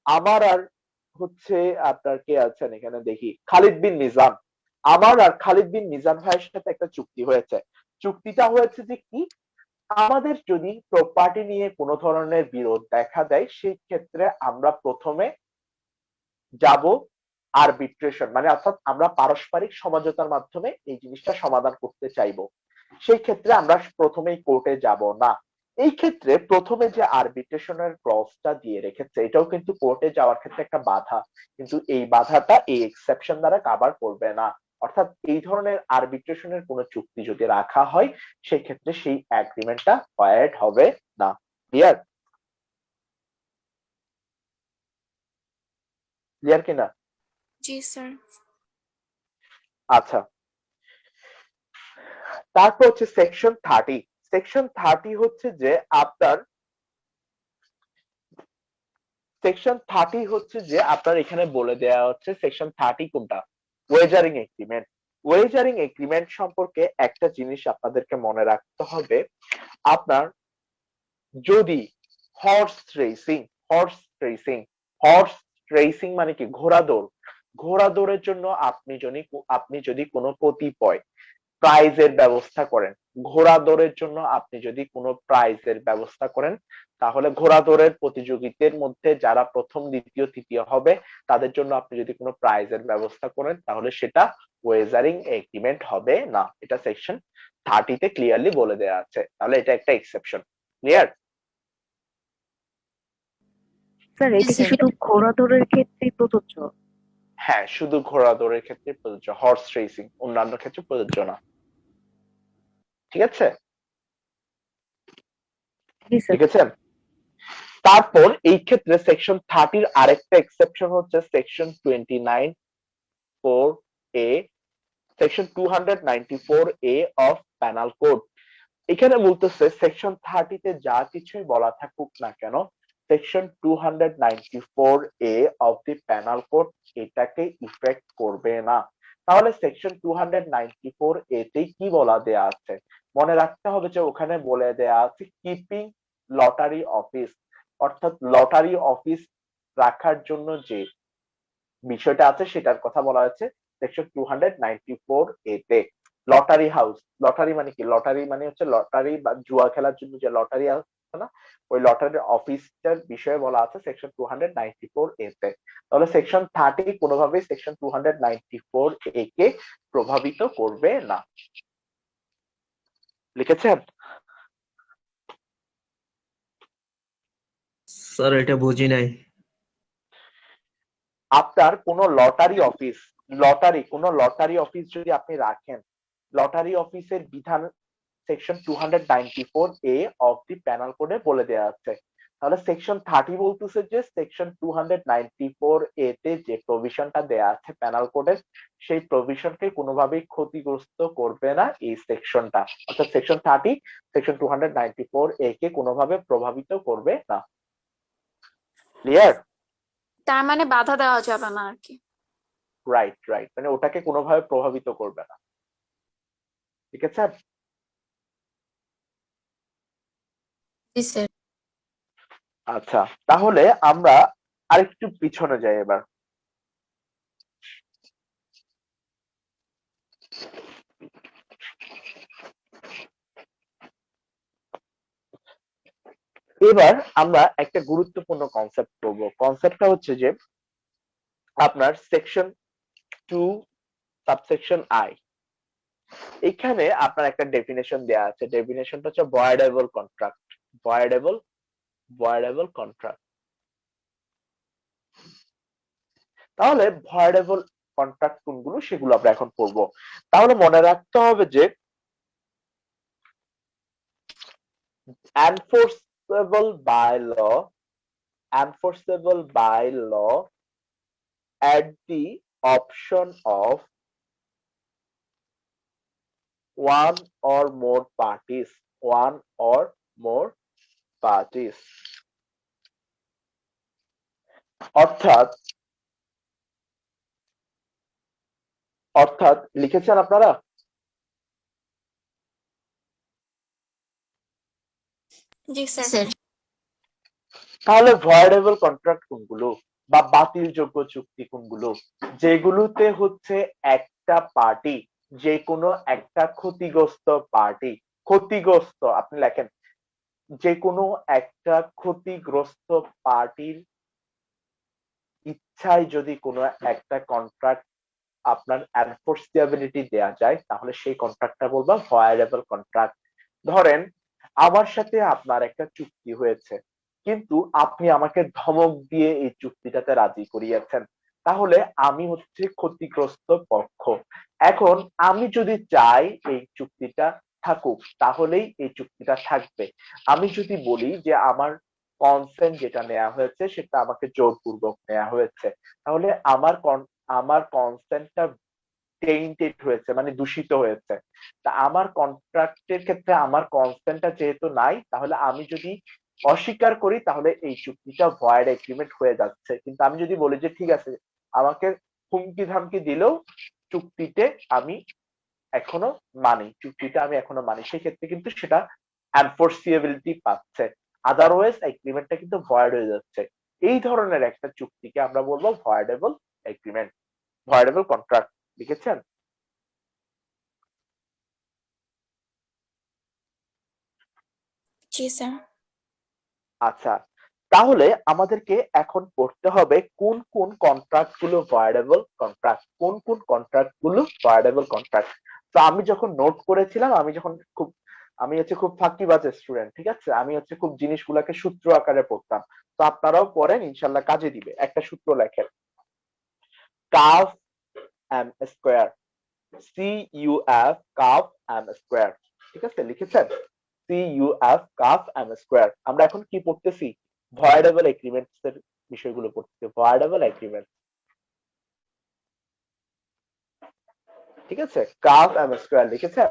Speaker 1: আমার আর হচ্ছে আপনার কে আছেন এখানে দেখি, খালিদ বিন মিজান। আমার আর খালিদ বিন মিজান ভাইয়ের সাথে একটা চুক্তি হয়েছে। চুক্তিটা হয়েছে যে কি, আমাদের যদি প্রপার্টি নিয়ে কোনো ধরনের বিরোধ দেখা দেয়, সেই ক্ষেত্রে আমরা প্রথমে যাব আরবিট্রেশন, মানে অর্থাৎ আমরা পারস্পরিক সমঝোতার মাধ্যমে এই জিনিসটা সমাধান করতে চাইবো। সেই ক্ষেত্রে আমরা প্রথমেই কোর্টে যাব না। এই ক্ষেত্রে প্রথমে যে আরবিট্রেশনের ক্লজটা দিয়ে রেখেছে, এটাও কিন্তু কোর্টে যাওয়ার ক্ষেত্রে একটা বাধা, কিন্তু এই বাধাটা এই এক্সেপশন দ্বারা কভার করবে না। অর্থাৎ এই ধরনের আরবিট্রেশনের কোনো চুক্তি যদি রাখা হয়, সেই ক্ষেত্রে সেই এগ্রিমেন্টটা ভয়েড হবে না। ক্লিয়ার? ক্লিয়ার কিনা?
Speaker 3: জি স্যার।
Speaker 1: আচ্ছা, তারপর হচ্ছে সেকশন 30। সেকশন 30 হচ্ছে যে আপনার, সেকশন 30 হচ্ছে যে আপনার এখানে বলে দেওয়া হচ্ছে সেকশন 30 কোনটা, ওয়েজারিং এগ্রিমেন্ট। ওয়েজারিং এগ্রিমেন্ট সম্পর্কে একটা জিনিস আপনাদেরকে মনে রাখতে হবে, আপনার যদি horse racing, horse racing, horse racing মানে কি? ঘোড়া দৌড়। ঘোড়া দৌড়ের জন্য আপনি যদি কোনো কতিপয় প্রাইজের ব্যবস্থা করেন, ঘোড়া দৌড়ের জন্য আপনি যদি কোনো প্রাইজের ব্যবস্থা করেন, তাহলে ঘোড়া দৌড়ের প্রতিযোগিতার মধ্যে যারা প্রথম দ্বিতীয় তৃতীয় হবে, তাদের জন্য আপনি যদি কোনো প্রাইজের ব্যবস্থা করেন, তাহলে সেটা ওয়েজারিং এগ্রিমেন্ট হবে না। এটা সেকশন 30 তে ক্লিয়ারলি বলে দেওয়া আছে। তাহলে এটা একটা এক্সেপশন। ক্লিয়ার?
Speaker 6: স্যার এটা কি
Speaker 2: স্যার।
Speaker 6: শুধু ঘোড়া দৌড়ের ক্ষেত্রেই প্রযোজ্য?
Speaker 1: হ্যাঁ, শুধু ঘোড়া দৌড়ের ক্ষেত্রে প্রযোজ্য, হর্স রেসিং, অন্যান্য ক্ষেত্রে প্রযোজ্য না। ঠিক আছে?
Speaker 6: জি স্যার।
Speaker 1: লিখেছেন? তারপর এই ক্ষেত্রে সেকশন 30 আরেকটা এক্সেপশন হচ্ছে section 29 4A section 294A of penal code. এখানে বলতেছে সেকশন 30 তে যা কিছুই বলা থাকুক না কেন, section 294A of the penal code এটাকে ইফেক্ট করবে না। তাহলে সেকশন 294A তে কি বলা দেয়া আছে? মনে রাখতে হবে যে ওখানে বলে দেয়া আছে কিপিং লটারি অফিস, অর্থাৎ লটারি অফিস রাখার জন্য যে বিষয়টা আছে সেটার কথা বলা হয়েছে সেকশন 294A তে। লটারি হাউস, লটারি মানে কি? লটারি মানে হচ্ছে লটারি বা জুয়া খেলার জন্য যে লটারি আছে না, ওই লটারির অফিসটার বিষয়ে বলা আছে সেকশন 294A তে। তাহলে সেকশন 30 কোনোভাবেই সেকশন 294A কে প্রভাবিত করবে না। লিখেছেন?
Speaker 5: স্যার এটা বুঝি নাই।
Speaker 1: আপনার কোনো লটারি অফিস, কোনো লটারি অফিস যদি আপনি রাখেন, লটারি অফিসের বিধান section 294A of the penal কোডে বলে দেওয়া আছে। তাহলে সেকশন 30 বলতেছে যে সেকশন 294A তে যে প্রভিশনটা দেয়া আছে প্যানাল কোডের, সেই প্রভিশনকে কোনোভাবেই ক্ষতিগ্রস্ত করবে না এই সেকশনটা। অর্থাৎ সেকশন 30 সেকশন 294A কে কোনোভাবে প্রভাবিত করবে না। ক্লিয়ার?
Speaker 3: তার মানে বাধা দেওয়া যাবে না আর কি।
Speaker 1: রাইট রাইট, মানে ওটাকে কোনোভাবে প্রভাবিত করবে না। ঠিক আছে?
Speaker 2: জি স্যার।
Speaker 1: আচ্ছা, তাহলে আমরা আরেকটু পিছনে যাই এবার। এবার আমরা একটা গুরুত্বপূর্ণ কনসেপ্ট করব। কনসেপ্টটা হচ্ছে যে আপনার সেকশন 2 সাবসেকশন আই, এখানে আপনার একটা ডেফিনেশন দেয়া আছে। ডেফিনেশনটা হচ্ছে ভয়েডেবল কন্ট্রাক্ট। ভয়েডেবল কন্ট্রাক্ট। তাহলে ভয়েডেবল কন্ট্রাক্ট কোনগুলো সেগুলো আমরা এখন পড়বো। তাহলে মনে রাখতে হবে যে enforceable by law, enforceable by law at the option of one or more parties, one or more parties। অর্থাৎ অর্থাৎ লিখেছেন আপনারা?
Speaker 3: জি স্যার।
Speaker 2: স্যার।
Speaker 1: তাহলে ভয়েডেবল কন্ট্রাক্ট কোনগুলো বা বাতিলযোগ্য চুক্তি কোনগুলো? যেগুলোতে হচ্ছে একটা পার্টি, যে কোনো একটা ক্ষতিগ্রস্ত পার্টি, ক্ষতিগ্রস্ত আপনি লেখেন, যে কোনো একটা ক্ষতিগ্রস্ত পার্টির ইচ্ছায় যদি কোনো একটা কন্ট্রাক্ট আপনার এনফোর্সিবিলিটি দেয়া যায়, তাহলে সেই কন্ট্রাক্টটা বলবো ভয়েডেবল কন্ট্রাক্ট। ধরেন আমার সাথে আপনার একটা চুক্তি হয়েছে, কিন্তু আপনি আমাকে ধমক দিয়ে এই চুক্তিটাতে রাজি করিয়েছেন, তাহলে আমি হচ্ছে ক্ষতিগ্রস্ত পক্ষ। এখন আমি যদি চাই এই চুক্তিটা থাকুক, তাহলেই এই চুক্তিটা থাকবে। আমি যদি বলি যে আমার কনসেন্ট যেটা নেওয়া হয়েছে সেটা আমাকে জোরপূর্বক নেওয়া হয়েছে, তাহলে আমার কনসেন্টটা টেইন্টেড হয়েছে, মানে দূষিত হয়েছে। তা আমার কন্ট্রাক্টের ক্ষেত্রে আমার কনসেন্টটা যেহেতু নাই, তাহলে আমি যদি অস্বীকার করি তাহলে এই চুক্তিটা ভয়েড এগ্রিমেন্ট হয়ে যাচ্ছে। কিন্তু আমি যদি বলি যে ঠিক আছে, আমাকে হুমকি ধামকি দিলেও চুক্তিতে আমি এখনো চুক্তিটা আমি এখনো মানি, সেক্ষেত্রে কিন্তু সেটা এনফোর্সিবিলিটি পাচ্ছে। আদারওয়াইজ এগ্রিমেন্টটা কিন্তু ভয়েড হয়ে যাচ্ছে। এই ধরনের একটা চুক্তিকে আমরা বলবো ভয়েডেবল এগ্রিমেন্ট, ভয়েডেবল কন্ট্রাক্ট। লিখেছেন?
Speaker 3: জি স্যার।
Speaker 1: আচ্ছা, তাহলে আমাদেরকে এখন পড়তে হবে কোন কোন কন্ট্রাক্ট গুলো ভয়েডেবল কন্ট্রাক্ট, কোন কোন কন্ট্রাক্ট গুলো ভয়েডেবল কন্ট্রাক্ট। তো আমি যখন নোট করেছিলাম, আমি হচ্ছে খুব ফাঁকিবাজ স্টুডেন্ট, ঠিক আছে? আমি হচ্ছে খুব জিনিসগুলোকে সূত্র আকারে পড়তাম। তো আপনারাও পড়েন, ইনশাল্লাহ কাজে দিবে। একটা সূত্র লেখেন, CUF M square, CUF CUF M square. ঠিক আছে? লিখেছেন? CUF CUF M square. আমরা এখন কি পড়তেছি? ভয়েডেবল এগ্রিমেন্টস এর বিষয়গুলো পড়তেছি। ভয়েডেবল এগ্রিমেন্ট, ঠিক আছে, কাফ এম স্কোয়ার লিখেছেন?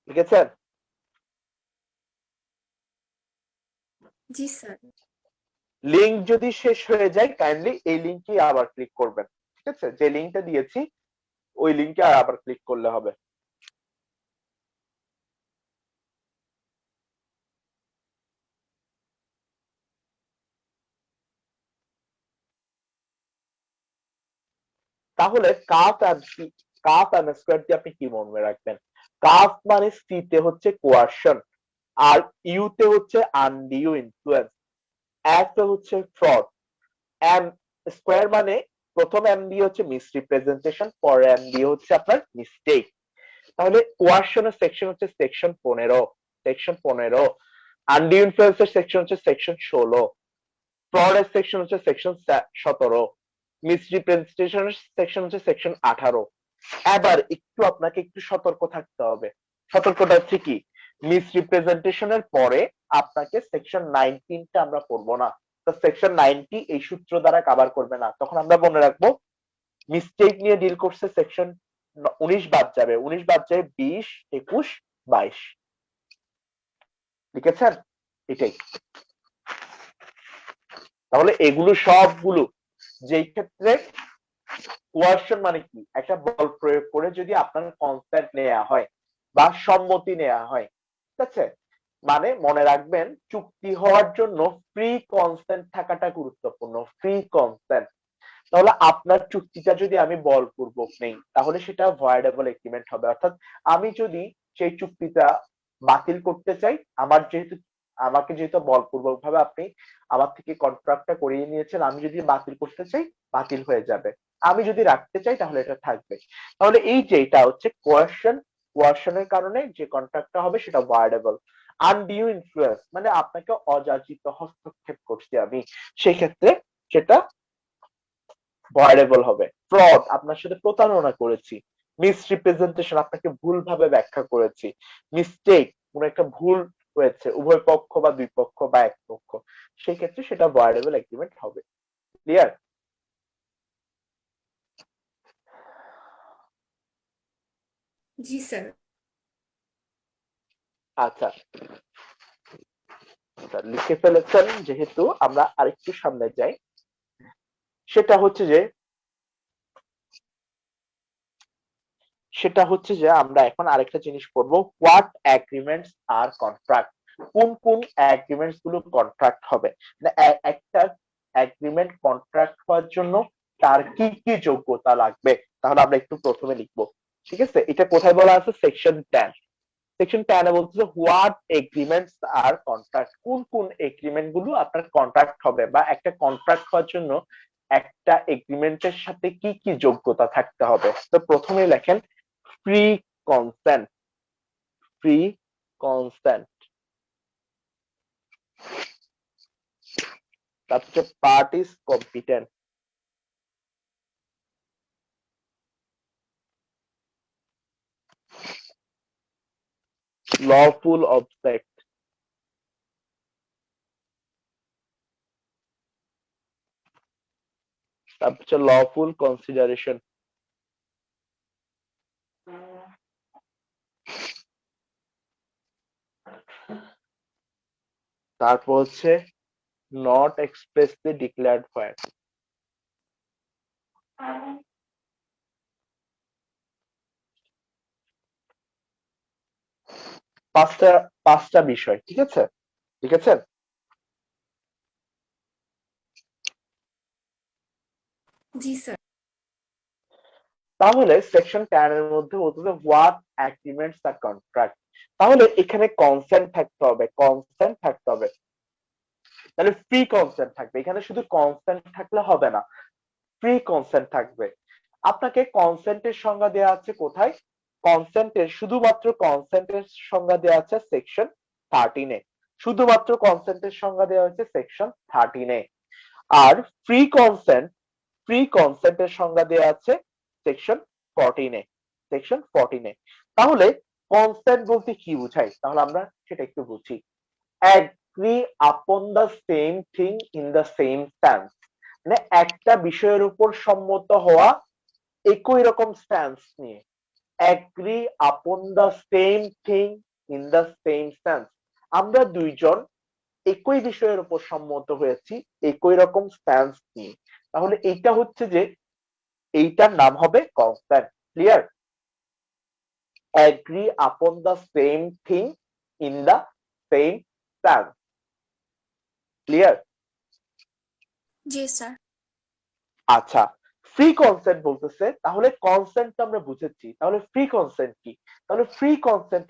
Speaker 1: লিখেছেন?
Speaker 3: জি স্যার।
Speaker 1: লিংক যদি শেষ হয়ে যায় কাইন্ডলি এই লিংকে আবার ক্লিক করবেন, ঠিক আছে? যে লিংকটা দিয়েছি ওই লিংকে আবার ক্লিক করলে হবে। তাহলে কাফ এম স্কোয়ার দিয়ে আপনি কি মনে রাখবেন? কাফ মানে সি তে হচ্ছে কোয়ারশন, আর ইউ তে হচ্ছে আনডিউ ইনফ্লুয়েন্স, এফ এ হচ্ছে ফ্রড, এম স্কোয়ার মানে প্রথম এম দিয়ে হচ্ছে মিসরিপ্রেজেন্টেশন, পরের এম দিয়ে হচ্ছে আপনার মিস্টেক। তাহলে কোয়ারশনের সেকশন হচ্ছে সেকশন 15, আনডিউ ইনফ্লুয়েন্সের সেকশন হচ্ছে সেকশন 16, ফ্রডের সেকশন হচ্ছে সেকশন 17, মিসরিপ্রেজেন্টেশনের সেকশন হচ্ছে সেকশন 18। এবার একটু আপনাকে একটু সতর্ক থাকতে হবে। সতর্কটা হচ্ছে কি, মিসরিপ্রেজেন্টেশনের পরে আপনাকে সেকশন 19টা আমরা পড়বো না। তো সেকশন 90 এই সূত্র দ্বারা কভার করবে না। তখন আমরা মনে রাখবো মিস্টেক নিয়ে ডিল করছে সেকশন 19 বাদ যাবে, 19 বাদ যাবে 20, 21, 22। লিখেছেন? এটাই। তাহলে এগুলো সবগুলো যেই ক্ষেত্রে কোয়ারশন মানে কি, একটা বল প্রয়োগ করে যদি আপনার কনসেন্ট নেওয়া হয় বা সম্মতি নেওয়া হয়, ঠিক আছে? মানে মনে রাখবেন চুক্তি হওয়ার জন্য ফ্রি কনসেন্ট থাকাটা গুরুত্বপূর্ণ, ফ্রি কনসেন্ট। তাহলে আপনার চুক্তিটা যদি আমি বলপূর্বক নেই তাহলে সেটা ভয়েডেবল এগ্রিমেন্ট হবে। অর্থাৎ আমি যদি সেই চুক্তিটা বাতিল করতে চাই, আমাকে যেহেতু বলপূর্বক ভাবে আপনি আমার থেকে কন্ট্রাক্টটা করিয়ে নিয়েছেন, আমি যদি বাতিল করতে চাই বাতিল হয়ে যাবে, আমি যদি রাখতে চাই তাহলে এটা থাকবে। তাহলে এই যে এটা হচ্ছে কোয়ারশনের কারণে যে কন্ট্রাক্টটা হবে সেটা ভয়েডেবল। আনডিউ ইনফ্লুয়েন্স মানে আপনাকে অযাচিত হস্তক্ষেপ করছি আমি, সেই ক্ষেত্রে সেটা ভয়েডেবল হবে। ফ্রড আপনার সাথে প্রতারণা করেছি, মিসরিপ্রেজেন্টেশন আপনাকে ভুলভাবে ব্যাখ্যা করেছি, মিস্টেক কোন একটা ভুল হয়েছে উভয় পক্ষ বা দুই পক্ষ বা এক পক্ষ, সেই ক্ষেত্রে সেটা ভয়েডেবল এগ্রিমেন্ট হবে। ক্লিয়ার?
Speaker 3: জি স্যার।
Speaker 1: আচ্ছা, লিখে ফেলেছেন যেহেতু আমরা আরেকটু সামনে যাই। সেটা হচ্ছে যে আমরা এখন আরেকটা জিনিস পড়বো, হোয়াট এগ্রিমেন্টস আর কন্ট্রাক্ট। কোন কোন এগ্রিমেন্টস গুলো কন্ট্রাক্ট হবে, মানে একটা এগ্রিমেন্ট কন্ট্রাক্ট হওয়ার জন্য তার কি কি যোগ্যতা লাগবে। তাহলে আমরা একটু প্রথমে লিখবো, ঠিক আছে? এটা কোথায় বলা আছে? সেকশন 10। সেকশন 10 এ বলতেছে হোয়াট এগ্রিমেন্টস আর কন্ট্রাক্ট, কোন কোন এগ্রিমেন্ট গুলো আপনার কন্ট্রাক্ট হবে, বা একটা কন্ট্রাক্ট হওয়ার জন্য একটা এগ্রিমেন্টের সাথে কি কি যোগ্যতা থাকতে হবে। তো প্রথমে লেখেন ফ্রি কনসেন্ট, ফ্রি কনসেন্ট। তারপরে পার্টিস কম্পিটেন্ট, লফুল অবজেক্ট, তারপরে লফুল কনসিডারেশন, তারপর হচ্ছে নট এক্সপ্রেসলি ডিক্লেয়ার্ড ফয়েট। পাঁচটা পাঁচটা বিষয়, ঠিক আছে? ঠিক আছে?
Speaker 3: জি স্যার।
Speaker 1: তাহলে সেকশন 10 এর মধ্যে বলতেছে হোয়াট এগ্রিমেন্টস আর কন্ট্রাক্ট। তাহলে এখানে কনসেন্ট থাকতে হবে, কনসেন্ট থাকতে হবে, তাহলে ফ্রি কনসেন্ট থাকবে। এখানে শুধু কনসেন্ট থাকলে হবে না, ফ্রি কনসেন্ট থাকবে। আপনাকে কনসেন্টের সংজ্ঞা দেওয়া আছে কোথায়? শুধুমাত্র কনসেন্টের সংজ্ঞা দেওয়া আছে সেকশন 13 এ, শুধুমাত্র কনসেন্টের সংজ্ঞা দেওয়া হয়েছে সেকশন 13 এ। আর ফ্রি কনসেন্ট, ফ্রি কনসেন্টের সংজ্ঞা দেওয়া আছে সেকশন 14 এ, সেকশন 14 এ। তাহলে কনসেন্ট বলতে কি বোঝায়, তাহলে আমরা সেটা একটু বুঝি। agree upon the same thing in the same sense, মানে একটা বিষয়ের উপর সম্মত হওয়া একই রকম স্ট্যান্স নিয়ে, agree upon the same thing in the same sense. আমরা দুইজন একই বিষয়ের উপর সম্মত হয়েছি একই রকম স্ট্যান্স নিয়ে, তাহলে এইটা হচ্ছে যে এইটার নাম হবে consent. Clear? Agree upon the same thing in the same sense. Clear?
Speaker 3: জি স্যার।
Speaker 1: আচ্ছা, ফ্রি কনসেন্ট বলতেছে, তাহলে কনসেন্ট আমরা বুঝেছি, তাহলে ফ্রি কনসেন্ট কি? তাহলে ফ্রি কনসেন্ট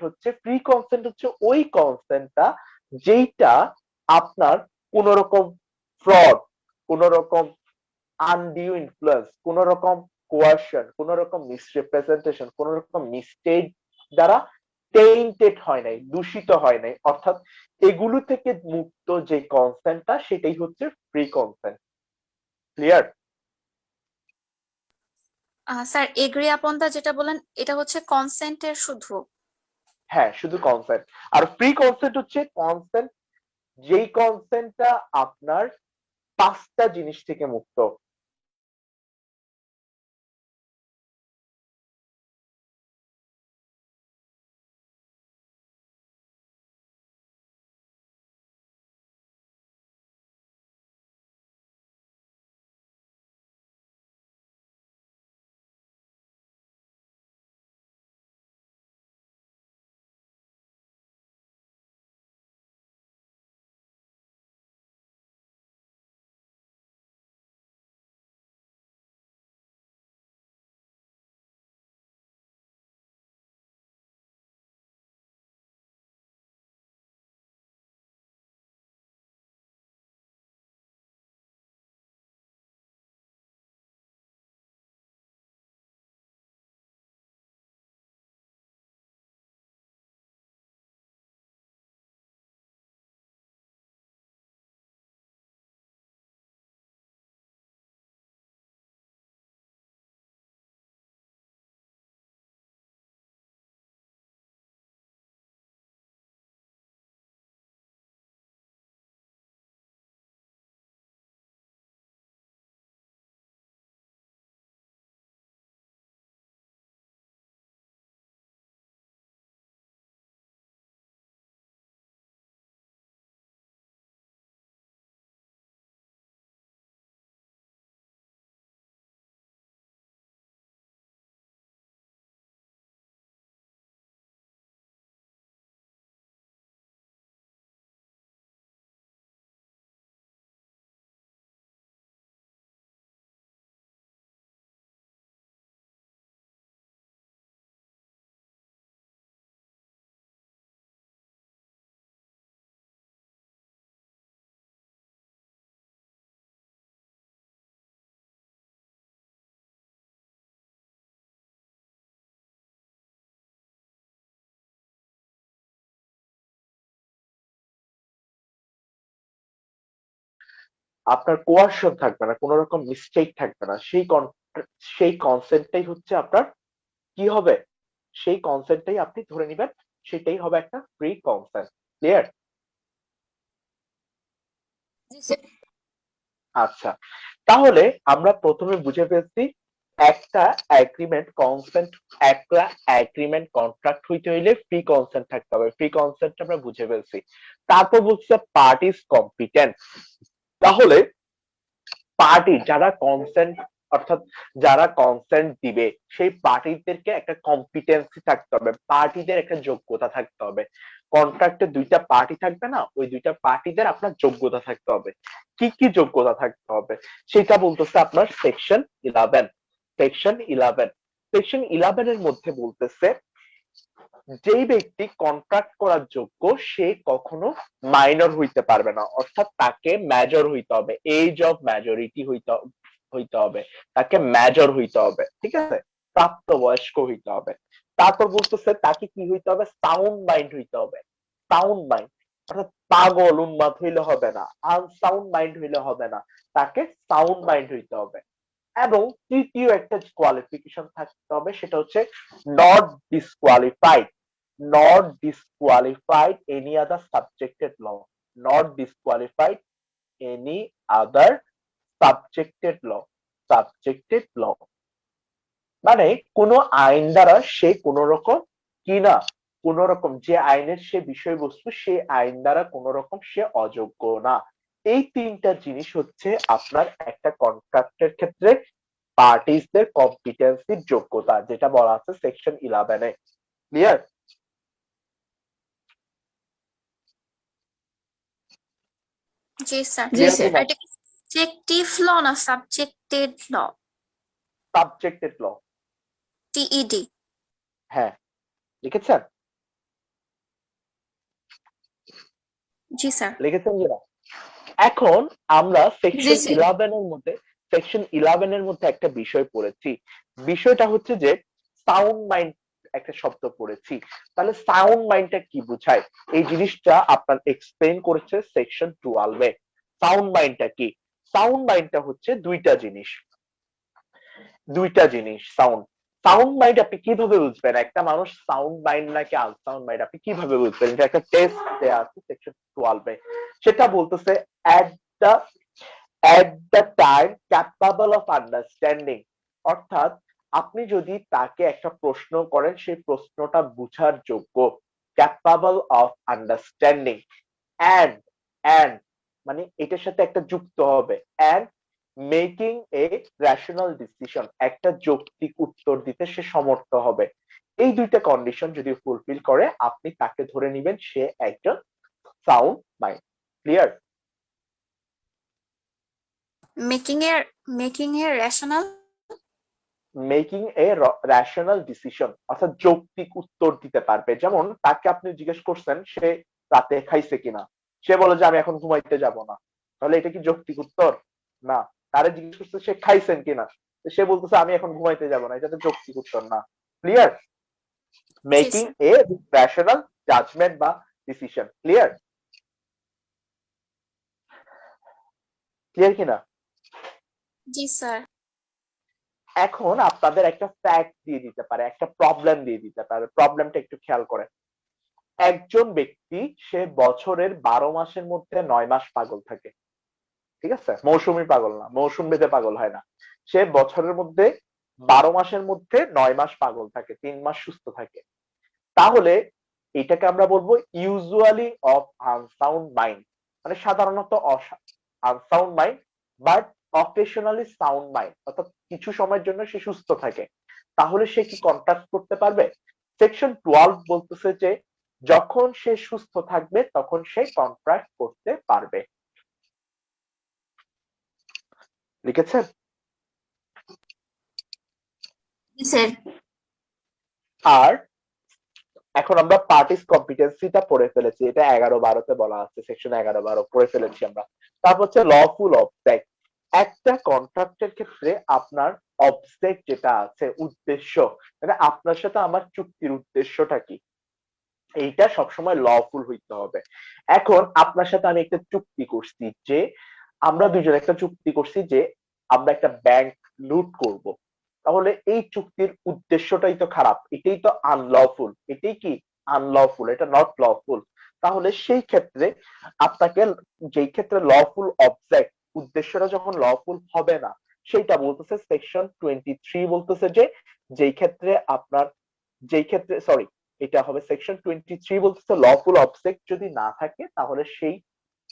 Speaker 1: হচ্ছে ওই কনসেন্টটা যেইটা আপনার কোন রকম ফ্রড, কোন রকম আনডিউ ইনফ্লুয়েন্স, কোন রকম কোয়ারশন, কোন রকম মিসরিপ্রেজেন্টেশন, কোন রকম মিস্টেক দ্বারা টেইন্টেড হয় নাই, দূষিত হয় নাই, অর্থাৎ এগুলো থেকে মুক্ত যে কনসেন্টটা সেটাই হচ্ছে free consent. Clear?
Speaker 3: Sir agree upon the যেটা বলেন এটা হচ্ছে কনসেন্টের শুধু।
Speaker 1: হ্যাঁ, শুধু কনসেন্ট। আর ফ্রি কনসেন্ট হচ্ছে কনসেন্ট যেই কনসেন্টটা আপনার পাঁচটা জিনিস থেকে মুক্ত। আপনার কোয়ারশন থাকবে না, কোন রকম মিস্টেক থাকবে না, সেই কনসেন্টটাই হচ্ছে আপনার কি হবে, সেই কনসেন্টটাই আপনি ধরে নিবেন, সেটাই হবে একটা ফ্রি কনসেন্ট। ক্লিয়ার? আচ্ছা, তাহলে আমরা প্রথমে বুঝে ফেলছি একটা এগ্রিমেন্ট কনসেন্ট, একটা এগ্রিমেন্ট কন্ট্রাক্ট হইতে হইলে ফ্রি কনসেন্ট থাকতে হবে, ফ্রি কনসেন্ট আমরা বুঝে ফেলছি। তারপর বলছে পার্টিস কম্পিটেন্ট। তাহলে পার্টি যারা কনসেন্ট, অর্থাৎ যারা কনসেন্ট দিবে সেই পার্টিদেরকে একটা কম্পিটেন্সি থাকতে হবে, পার্টিদের একটা যোগ্যতা থাকতে হবে। কন্ট্রাক্টে দুইটা পার্টি থাকবে না, ওই দুইটা পার্টিদের আপনার যোগ্যতা থাকতে হবে। কি কি যোগ্যতা থাকতে হবে সেটা বলতেছে আপনার সেকশন 11। সেকশন 11 এর মধ্যে বলতেছে যেই ব্যক্তি কন্ট্রাক্ট করার যোগ্য সে কখনো মাইনর হইতে পারবে না, অর্থাৎ তাকে মেজর হইতে হবে, এজ অফ মেজরিটি হইতে হবে, তাকে মেজর হইতে হবে, ঠিক আছে, প্রাপ্তবয়স্ক হইতে হবে। তারপর বলতেছে তাকে কি হইতে হবে, সাউন্ড মাইন্ড হইতে হবে। সাউন্ড মাইন্ড অর্থাৎ পাগল উন্মাদ হইলে হবে না, আনসাউন্ড মাইন্ড হইলে হবে না, তাকে সাউন্ড মাইন্ড হইতে হবে। এবং তৃতীয় একটা কোয়ালিফিকেশন থাকতে হবে, সেটা হচ্ছে not disqualified, not disqualified any other subjected law, not disqualified any other subjected law. Subjected law মানে কোন আইন দ্বারা সে কোন রকম কি না, কোন রকম যে আইনের সে বিষয়বস্তু, সেই আইন দ্বারা কোন রকম সে অযোগ্য না। এই তিনটা জিনিস হচ্ছে আপনার একটা কন্ট্রাক্টের ক্ষেত্রে পার্টিসদের কম্পিটেন্সির যোগ্যতা, যেটা বলা আছে সেকশন 11 এ। ক্লিয়ার?
Speaker 3: জি স্যার।
Speaker 2: জি
Speaker 1: ক্লিয়ার
Speaker 2: স্যার।
Speaker 1: কিনা?
Speaker 3: এটা কি সাবজেক্টিভ ল না সাবজেক্টেড ল?
Speaker 1: সাবজেক্টেড ল।
Speaker 3: টিইডি।
Speaker 1: হ্যাঁ, লিখেছেন?
Speaker 3: জি স্যার।
Speaker 1: লিখেছেন কিনা? এখন আমরা
Speaker 2: জি
Speaker 1: সেকশন
Speaker 2: স্যার।
Speaker 1: 11 এর মধ্যে একটা বিষয় পড়েছি। বিষয়টা হচ্ছে যে সাউন্ড মাইন্ড একটা শব্দ পড়েছি। তাহলে সাউন্ড মাইন্ডটা কি বোঝায়? এই জিনিসটা আপনার এক্সপ্লেইন করেছে সেকশন 12 এ। সাউন্ড মাইন্ডটা কি? সাউন্ড মাইন্ডটা হচ্ছে দুইটা জিনিস সাউন্ড। সাউন্ড মাইন্ড আপনি কিভাবে বুঝবেন একটা মানুষ সাউন্ড মাইন্ড নাকি আনসাউন্ড মাইন্ড, আপনি কিভাবে বুঝবেন? এটা একটা টেস্ট দেয়া আছে সেকশন 12 এ। সেটা বলতেছে at the at the time capable of understanding, অর্থাৎ আপনি যদি তাকে একটা প্রশ্ন করেন, সেই প্রশ্নটা বুঝার যোগ্য, capable of understanding, and and মানে এটার সাথে একটা যুক্ত হবে, and making A rational decision, একটা যৌক্তিক উত্তর দিতে সে সমর্থ হবে। এই দুইটা কন্ডিশন যদি ফুলফিল করে, আপনি তাকে ধরে নিবেন সে একজন সাউন্ড মাইন্ড। ক্লিয়ার?
Speaker 3: মেকিং এর রেশনাল।
Speaker 1: মেকিং এ রেশনাল ডিসিশন, অর্থাৎ যৌক্তিক উত্তর দিতে পারবে। যেমন তাকে আপনি জিজ্ঞেস করছেন সে রাতে খাইছে কিনা, সে বলে যে আমি এখন ঘুমাইতে যাব না, তাহলে এটা কি যৌক্তিক উত্তর? না। তারে জিজ্ঞেস করছে সে খাইছেন কিনা, সে বলতেছে আমি এখন ঘুমাইতে যাব না, এটা তো যৌক্তিক উত্তর না। ক্লিয়ার?
Speaker 3: জি
Speaker 1: মেকিং
Speaker 3: স্যার।
Speaker 1: এ রেশনাল জাজমেন্ট বা ডিসিশন। ক্লিয়ার? ক্লিয়ার কিনা?
Speaker 3: জি স্যার।
Speaker 1: এখন আপনাদের একটা ফ্যাক্ট দিয়ে দিতে পারে, একটা প্রবলেম দিয়ে দিতে পারে। প্রবলেমটা একটু খেয়াল করেন। একজন ব্যক্তি সে বছরের 12 মাসের মধ্যে 9 মাস পাগল থাকে। ঠিক আছে? মৌসুমী পাগল না, মৌসুম ভেদে পাগল হয় না। সে বছরের মধ্যে 12 মাসের মধ্যে 9 মাস পাগল থাকে, 3 মাস সুস্থ থাকে। তাহলে এটাকে আমরা বলবো ইউজুয়ালি অফ আনসাউন্ড মাইন্ড, মানে সাধারণত unsound mind, but occasionally sound mind, অর্থাৎ কিছু সময়ের জন্য সে সুস্থ থাকে। তাহলে সে কি কন্ট্রাক্ট করতে পারবে? সেকশন 12 বলতেছে যে যখন সে সুস্থ থাকবে তখন সে কন্ট্রাক্ট করতে পারবে। লিখেছেন?
Speaker 3: জি স্যার।
Speaker 1: আর এখন আমরা পার্টিস কম্পিটেন্সিটা পড়ে ফেলেছি, এটা 11-12 তে বলা আছে, সেকশন 11-12 পড়ে ফেলেছি আমরা। তারপর হচ্ছে লফুল অবজেক্ট। একটা কন্ট্রাক্টের ক্ষেত্রে আপনার অবজেক্ট যেটা আছে, উদ্দেশ্য, মানে আপনার সাথে আমার চুক্তির উদ্দেশ্যটা কি, এইটা সবসময় লফুল হইতে হবে। এখন আপনার সাথে আমি একটা চুক্তি করছি যে আমরা দুজন একটা চুক্তি করছি যে আমরা একটা ব্যাংক লুট করব। তাহলে এই চুক্তির উদ্দেশ্যটাই তো খারাপ, এটাই তো আনলফুল। এটাই কি আনলফুল, এটা নট লফুল। তাহলে সেই ক্ষেত্রে আপনাকে, যেই ক্ষেত্রে লফুল অবজেক্ট, উদ্দেশ্যটা যখন লফুল হবে না, সেইটা বলতেছে সেকশন 23, বলতেছে যে যেই ক্ষেত্রে সরি, এটা হবে সেকশন 23, বলতেছে লফুল অবজেক্ট যদি না থাকে তাহলে সেই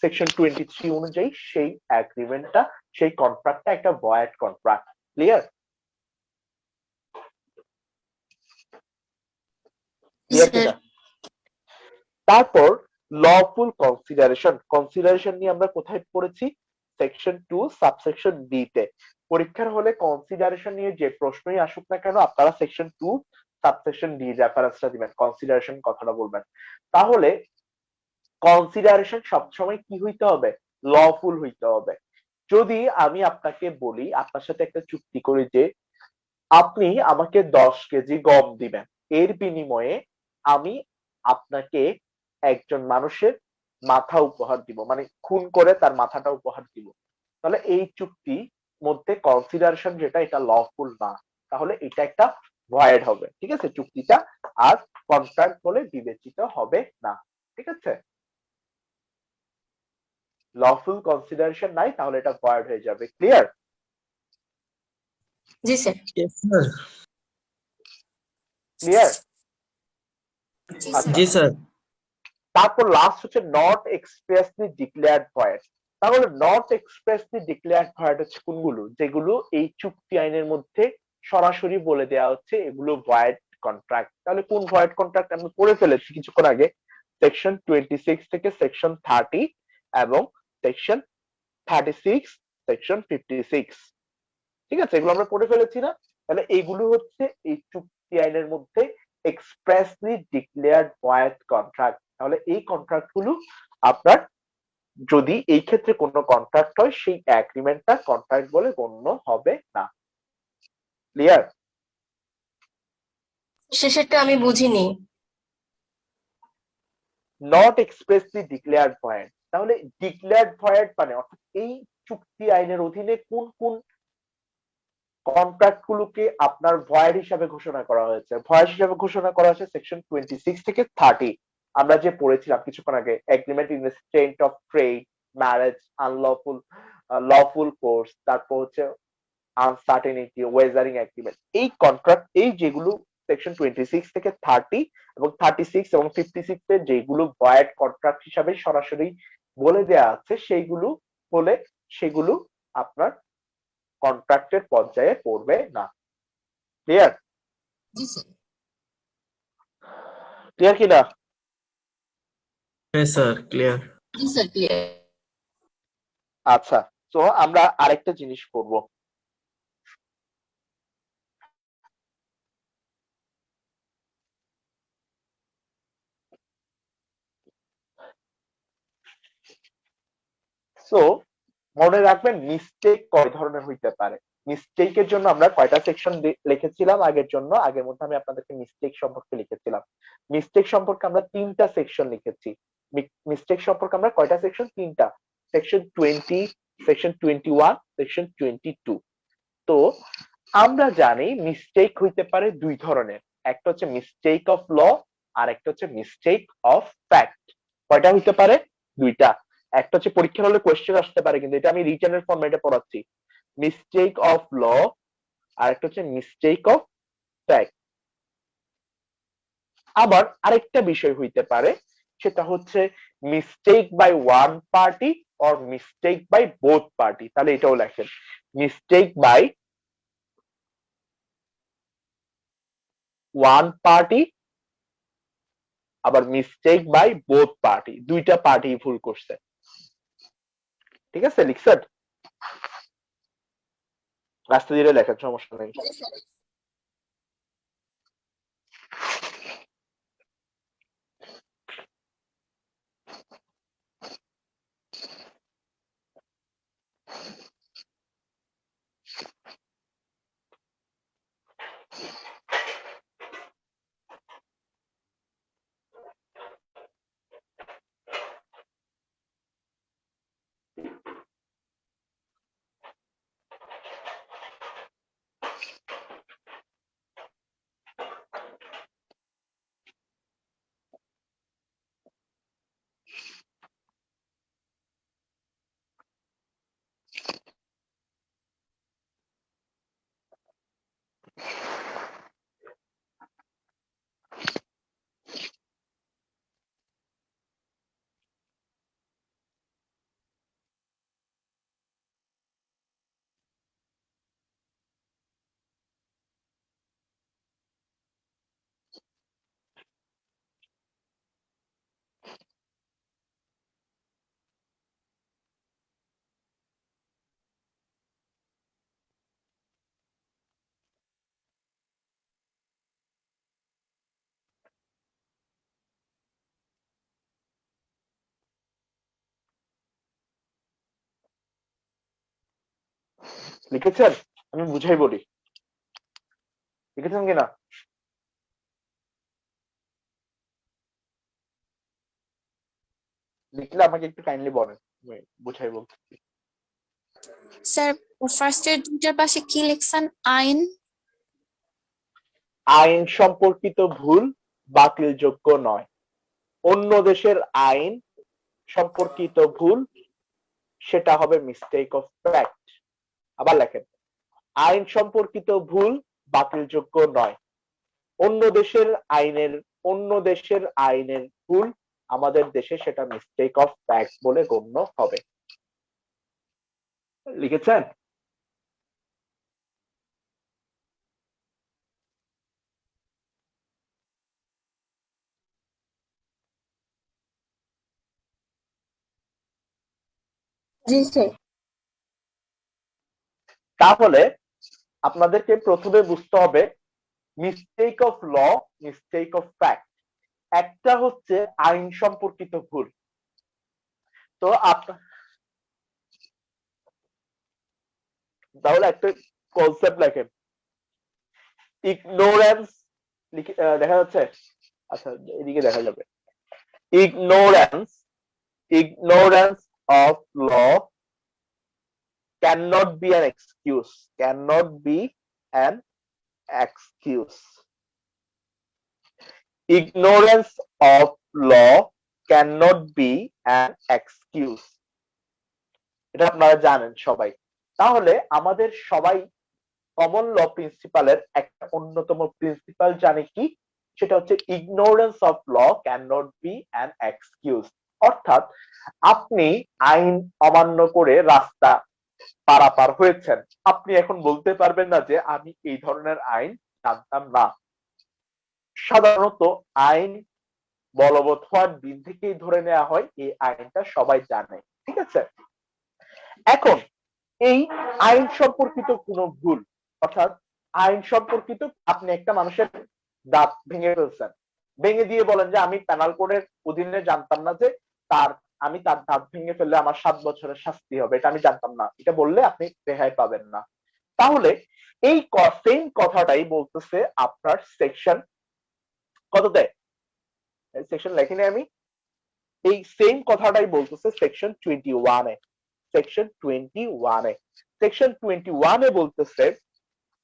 Speaker 1: সেকশন 23 অনুযায়ী সেই এগ্রিমেন্টটা, সেই কন্ট্রাক্টটা একটা ভয়েড কন্ট্রাক্ট। ক্লিয়ার? ক্লিয়ার কিনা? তারপর লফুল কনসিডারেশন। কনসিডারেশন নিয়ে আমরা কোথায় পড়েছি? সেকশন 2 সাবসেকশন ডি তে। পরীক্ষার হলে কনসিডারেশন নিয়ে যে প্রশ্নই আসুক না কেন, আপনারা সেকশন 2 সাবসেকশন ডি রেফারেন্সটা দিবেন, কনসিডারেশন কথাটা বলবেন। তাহলে কনসিডারেশন সবসময় কি হইতে হবে? লফুল হইতে হবে। যদি আমি আপনাকে বলি, আপনার সাথে একটা চুক্তি করি যে আপনি আমাকে 10 কেজি গম দিবেন, এর বিনিময়ে আমি আপনাকে একজন মানুষের মাথা উপহার দিব, মানে খুন করে তার মাথাটা উপহার দিব। তাহলে এই চুক্তি মধ্যে কনসিডারেশন যেটা, এটা লফুল না, তাহলে এটা একটা ভয়েড হবে। ঠিক আছে? চুক্তিটা আর কন্ট্রাক্ট বলে বিবেচিত হবে না। ঠিক আছে? লফুল কনসিডারেশন নাই, তাহলে এটা ভয়েড হয়ে যাবে। ক্লিয়ার?
Speaker 2: জি স্যার।
Speaker 5: Yes, sir.
Speaker 1: ক্লিয়ার?
Speaker 3: জি
Speaker 1: আচ্ছা,
Speaker 5: Ji, sir.
Speaker 1: তারপর লাস্ট হচ্ছে নট এক্সপ্রেসলি ডিক্লেয়ার্ড ভয়েড। তাহলে নট এক্সপ্রেসলি ডিক্লেয়ার্ড ভয়েড হচ্ছে কোনগুলো? যেগুলো এই চুক্তি আইনের মধ্যে সরাসরি বলে দেওয়া হচ্ছে এগুলো ভয়েড কন্ট্রাক্ট। তাহলে কোন ভয়েড কন্ট্রাক্ট আমি পড়ে ফেলেছি কিছুক্ষণ আগে, সেকশন 26 থেকে সেকশন 30 এবং সেকশন 36, সেকশন 56। ঠিক আছে, এগুলো আমরা পড়ে ফেলেছি না? তাহলে এইগুলো হচ্ছে এই চুক্তি আইনের মধ্যে এক্সপ্রেসলি ডিক্লেয়ার্ড ভয়েড কন্ট্রাক্ট। তাহলে এই কন্ট্রাক্ট গুলো আপনার, যদি এই ক্ষেত্রে কোনো কন্ট্রাক্ট হয়, সেই এগ্রিমেন্টটা কন্ট্রাক্ট বলে গণ্য হবে না। ক্লিয়ার?
Speaker 2: শেষেরটা আমি বুঝিনি।
Speaker 1: নট এক্সপ্রেসলি ডিক্লেয়ার্ড ভয়েড, তাহলে ডিক্লেয়ার্ড ভয়েড মানে অর্থাৎ এই চুক্তি আইনের অধীনে কোন কোন কন্ট্রাক্ট গুলোকে আপনার ভয়েড হিসাবে ঘোষণা করা হয়েছে। ভয়েড হিসাবে ঘোষণা করা হয়েছে সেকশন 26 থেকে 30। আমরা যে পড়েছিলাম কিছুক্ষণ আগে, agreement in the state of trade, marriage, unlawful lawful course, তারপর হচ্ছে আনসার্টেনিটি, ওয়েজারিং এগ্রিমেন্ট। এই কন্ট্রাক্ট, এই যেগুলো সেকশন 26 থেকে 30 এবং 36 এবং 56 এর যেগুলো ভয়েড কন্ট্রাক্ট হিসাবে সরাসরি বলে দেয়া আছে, সেইগুলো বলে সেগুলো আপনার কন্ট্রাক্টের পর্যায়ে পড়বে না। ক্লিয়ার?
Speaker 2: জি স্যার।
Speaker 1: ক্লিয়ার কি না?
Speaker 5: Yes, sir. Clear.
Speaker 2: জি স্যার, ক্লিয়ার।
Speaker 1: আচ্ছা, তো আমরা আরেকটা জিনিস করব। সো মনে রাখবেন মিস্টেক কয় ধরনের হইতে পারে। মিস্টেকের জন্য আমরা কয়টা সেকশন লিখেছিলাম আগের জন্য, আগের মধ্যে আমি আপনাদেরকে মিস্টেক সম্পর্কে লিখেছিলাম। মিস্টেক সম্পর্কে আমরা 3টা সেকশন লিখেছি। মিস্টেক সম্পর্কে আমরা কয়টা সেকশন? 3টা। Section 20, section 21, section 22। তো আমরা জানি মিস্টেক হইতে পারে দুই ধরনের, একটা হচ্ছে মিস্টেক অফ ল আর একটা হচ্ছে মিস্টেক অফ ফ্যাক্ট। কয়টা হইতে পারে? দুইটা। একটা হচ্ছে পরীক্ষার হলে কোয়েশ্চেন আসতে পারে, কিন্তু এটা আমি রিটেনের ফরম্যাটে পড়াচ্ছি। মিস্টেক অফ ল আর একটা হচ্ছে মিস্টেক অফ ফ্যাক্ট। আবার আরেকটা বিষয় হইতে পারে, সেটা হচ্ছে mistake by one party or mistake by both party. তাহলে এটাও লেখেন, মিস্টেক বাই ওয়ান পার্টি, আবার মিস্টেক বাই বোথ পার্টি, দুইটা পার্টি ভুল করছে। ঠিক আছে, লিখছেন? আস্তে ধীরে লেখার সমস্যা নেই। লিখেছেন? আমি বুঝাই বলি, লিখেছেন কিনা? লিখলে আমাকে একটু কাইন্ডলি বলেন, আমি বুঝাই বলতেছি।
Speaker 3: স্যার, ফার্স্টের দুইটার পাশে কি লিখছেন? আইন
Speaker 1: আইন সম্পর্কিত ভুল বাতিলযোগ্য নয়। অন্য দেশের আইন সম্পর্কিত ভুল সেটা হবে মিস্টেক অফ ফ্যাক্ট। আবার লেখেন, আইন সম্পর্কিত ভুল বাতিলযোগ্য নয়। অন্য দেশের আইনের ভুল আমাদের দেশে সেটা মিস্টেক অফ ফ্যাক্ট বলে গণ্য হবে। লিখেছেন?
Speaker 2: জি স্যার।
Speaker 1: তাহলে আপনাদেরকে প্রথমে বুঝতে হবে mistake of law, mistake of fact. একটা হচ্ছে আইন সম্পর্কিত ভুল। তো তাহলে একটা কনসেপ্ট লেখেন, ইগনোরেন্স। দেখা যাচ্ছে? আচ্ছা, এদিকে দেখা যাবে। ignorance of law cannot be an excuse, cannot be an excuse. Ignorance of law cannot be an excuse. এটা আপনারা জানেন সবাই। তাহলে আমাদের সবাই কমন ল প্রিন্সিপালের একটা অন্যতম প্রিন্সিপাল জানে কি? সেটা হচ্ছে ignorance of law cannot be an excuse। অর্থাৎ আপনি আইন অমান্য করে রাস্তা পারাপার হয়েছেন, আপনি এখন বলতে পারবেন না যে আমি এই ধরনের আইন জানতাম না। সাধারণত আইন বলবৎ হওয়ার দিন থেকেই ধরে নেওয়া হয় এই আইনটা সবাই জানে, ঠিক আছে? এখন এই আইন সম্পর্কিত কোনো ভুল, অর্থাৎ আইন সম্পর্কিত, আপনি একটা মানুষের দাঁত ভেঙে ফেলছেন, ভেঙে দিয়ে বলেন যে আমি পেনাল কোডের অধীনে জানতাম না যে আমি তার দাঁত ভেঙে ফেললে আমার 7 বছরের শাস্তি হবে, এটা আমি জানতাম না, এটা বললে আপনি রেহাই পাবেন না। তাহলে এই সেম কথাটাই বলতেছে আপনার সেকশন কততে, সেকশন লেখিনি আমি, এই সেম কথাটাই বলতেছে সেকশন 21 এ। সেকশন 21 এ, সেকশন 21 এ বলতেছে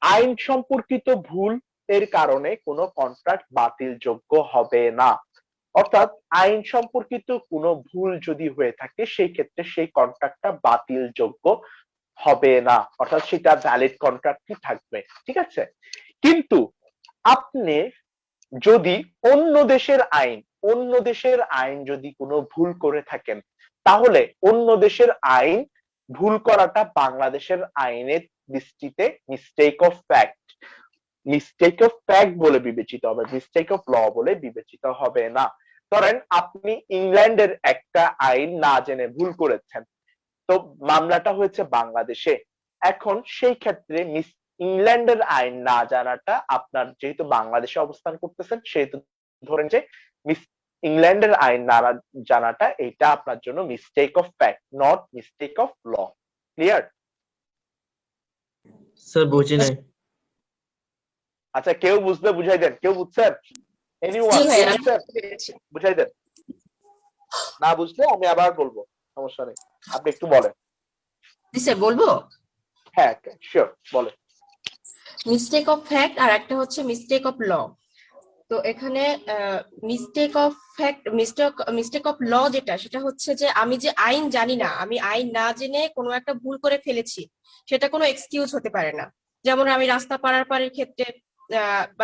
Speaker 1: আইন সম্পর্কিত ভুল এর কারণে কোনো কন্ট্রাক্ট বাতিলযোগ্য হবে না। অর্থাৎ আইন সম্পর্কিত কোনো ভুল যদি হয়ে থাকে সেই ক্ষেত্রে সেই কন্ট্রাক্টটা বাতিলযোগ্য হবে না, অর্থাৎ সেটা ভ্যালিড কন্ট্রাক্টই থাকবে, ঠিক আছে? কিন্তু আপনি যদি অন্য দেশের আইন যদি কোনো ভুল করে থাকেন, তাহলে অন্য দেশের আইন ভুল করাটা বাংলাদেশের আইনের দৃষ্টিতে মিস্টেক অফ ফ্যাক্ট বলে বিবেচিত হবে, মিস্টেক অফ ল বলে বিবেচিত হবে না। ধরেন আপনি ইংল্যান্ডের একটা আইন না জেনে ভুল করেছেন, তো মামলাটা হয়েছে বাংলাদেশে। এখন সেই ক্ষেত্রে ইংল্যান্ডের আইন না জানাটা, আপনার যেহেতু বাংলাদেশে অবস্থান করতেছেন সেহেতু ধরেন যে ইংল্যান্ডের আইন না জানাটা এটা আপনার জন্য mistake of fact, not mistake of law. Clear?
Speaker 5: Sir বুঝি নাই।
Speaker 1: আচ্ছা, কেউ বুঝলে বুঝাই দেন। কেউ বুঝছেন? এনিওয়ান
Speaker 2: জি ভাইয়া,
Speaker 1: বুঝছেন?
Speaker 2: পেরেছি।
Speaker 1: বুঝাই দেন। না বুঝলে আমি আবার বলবো, সমস্যা নেই, আপনি একটু বলেন।
Speaker 2: জি স্যার, বলবো।
Speaker 1: হ্যাঁ শিওর, বলেন।
Speaker 2: মিস্টেক অফ ফ্যাক্ট আর একটা হচ্ছে মিস্টেক অফ ল। তো এখানে mistake of fact, mistake of law যেটা, সেটা হচ্ছে যে আমি যে আইন জানি না, আমি আইন না জেনে কোনো একটা ভুল করে ফেলেছি, সেটা কোনো এক্সকিউজ হতে পারে না। যেমন আমি রাস্তা পারাপারের ক্ষেত্রে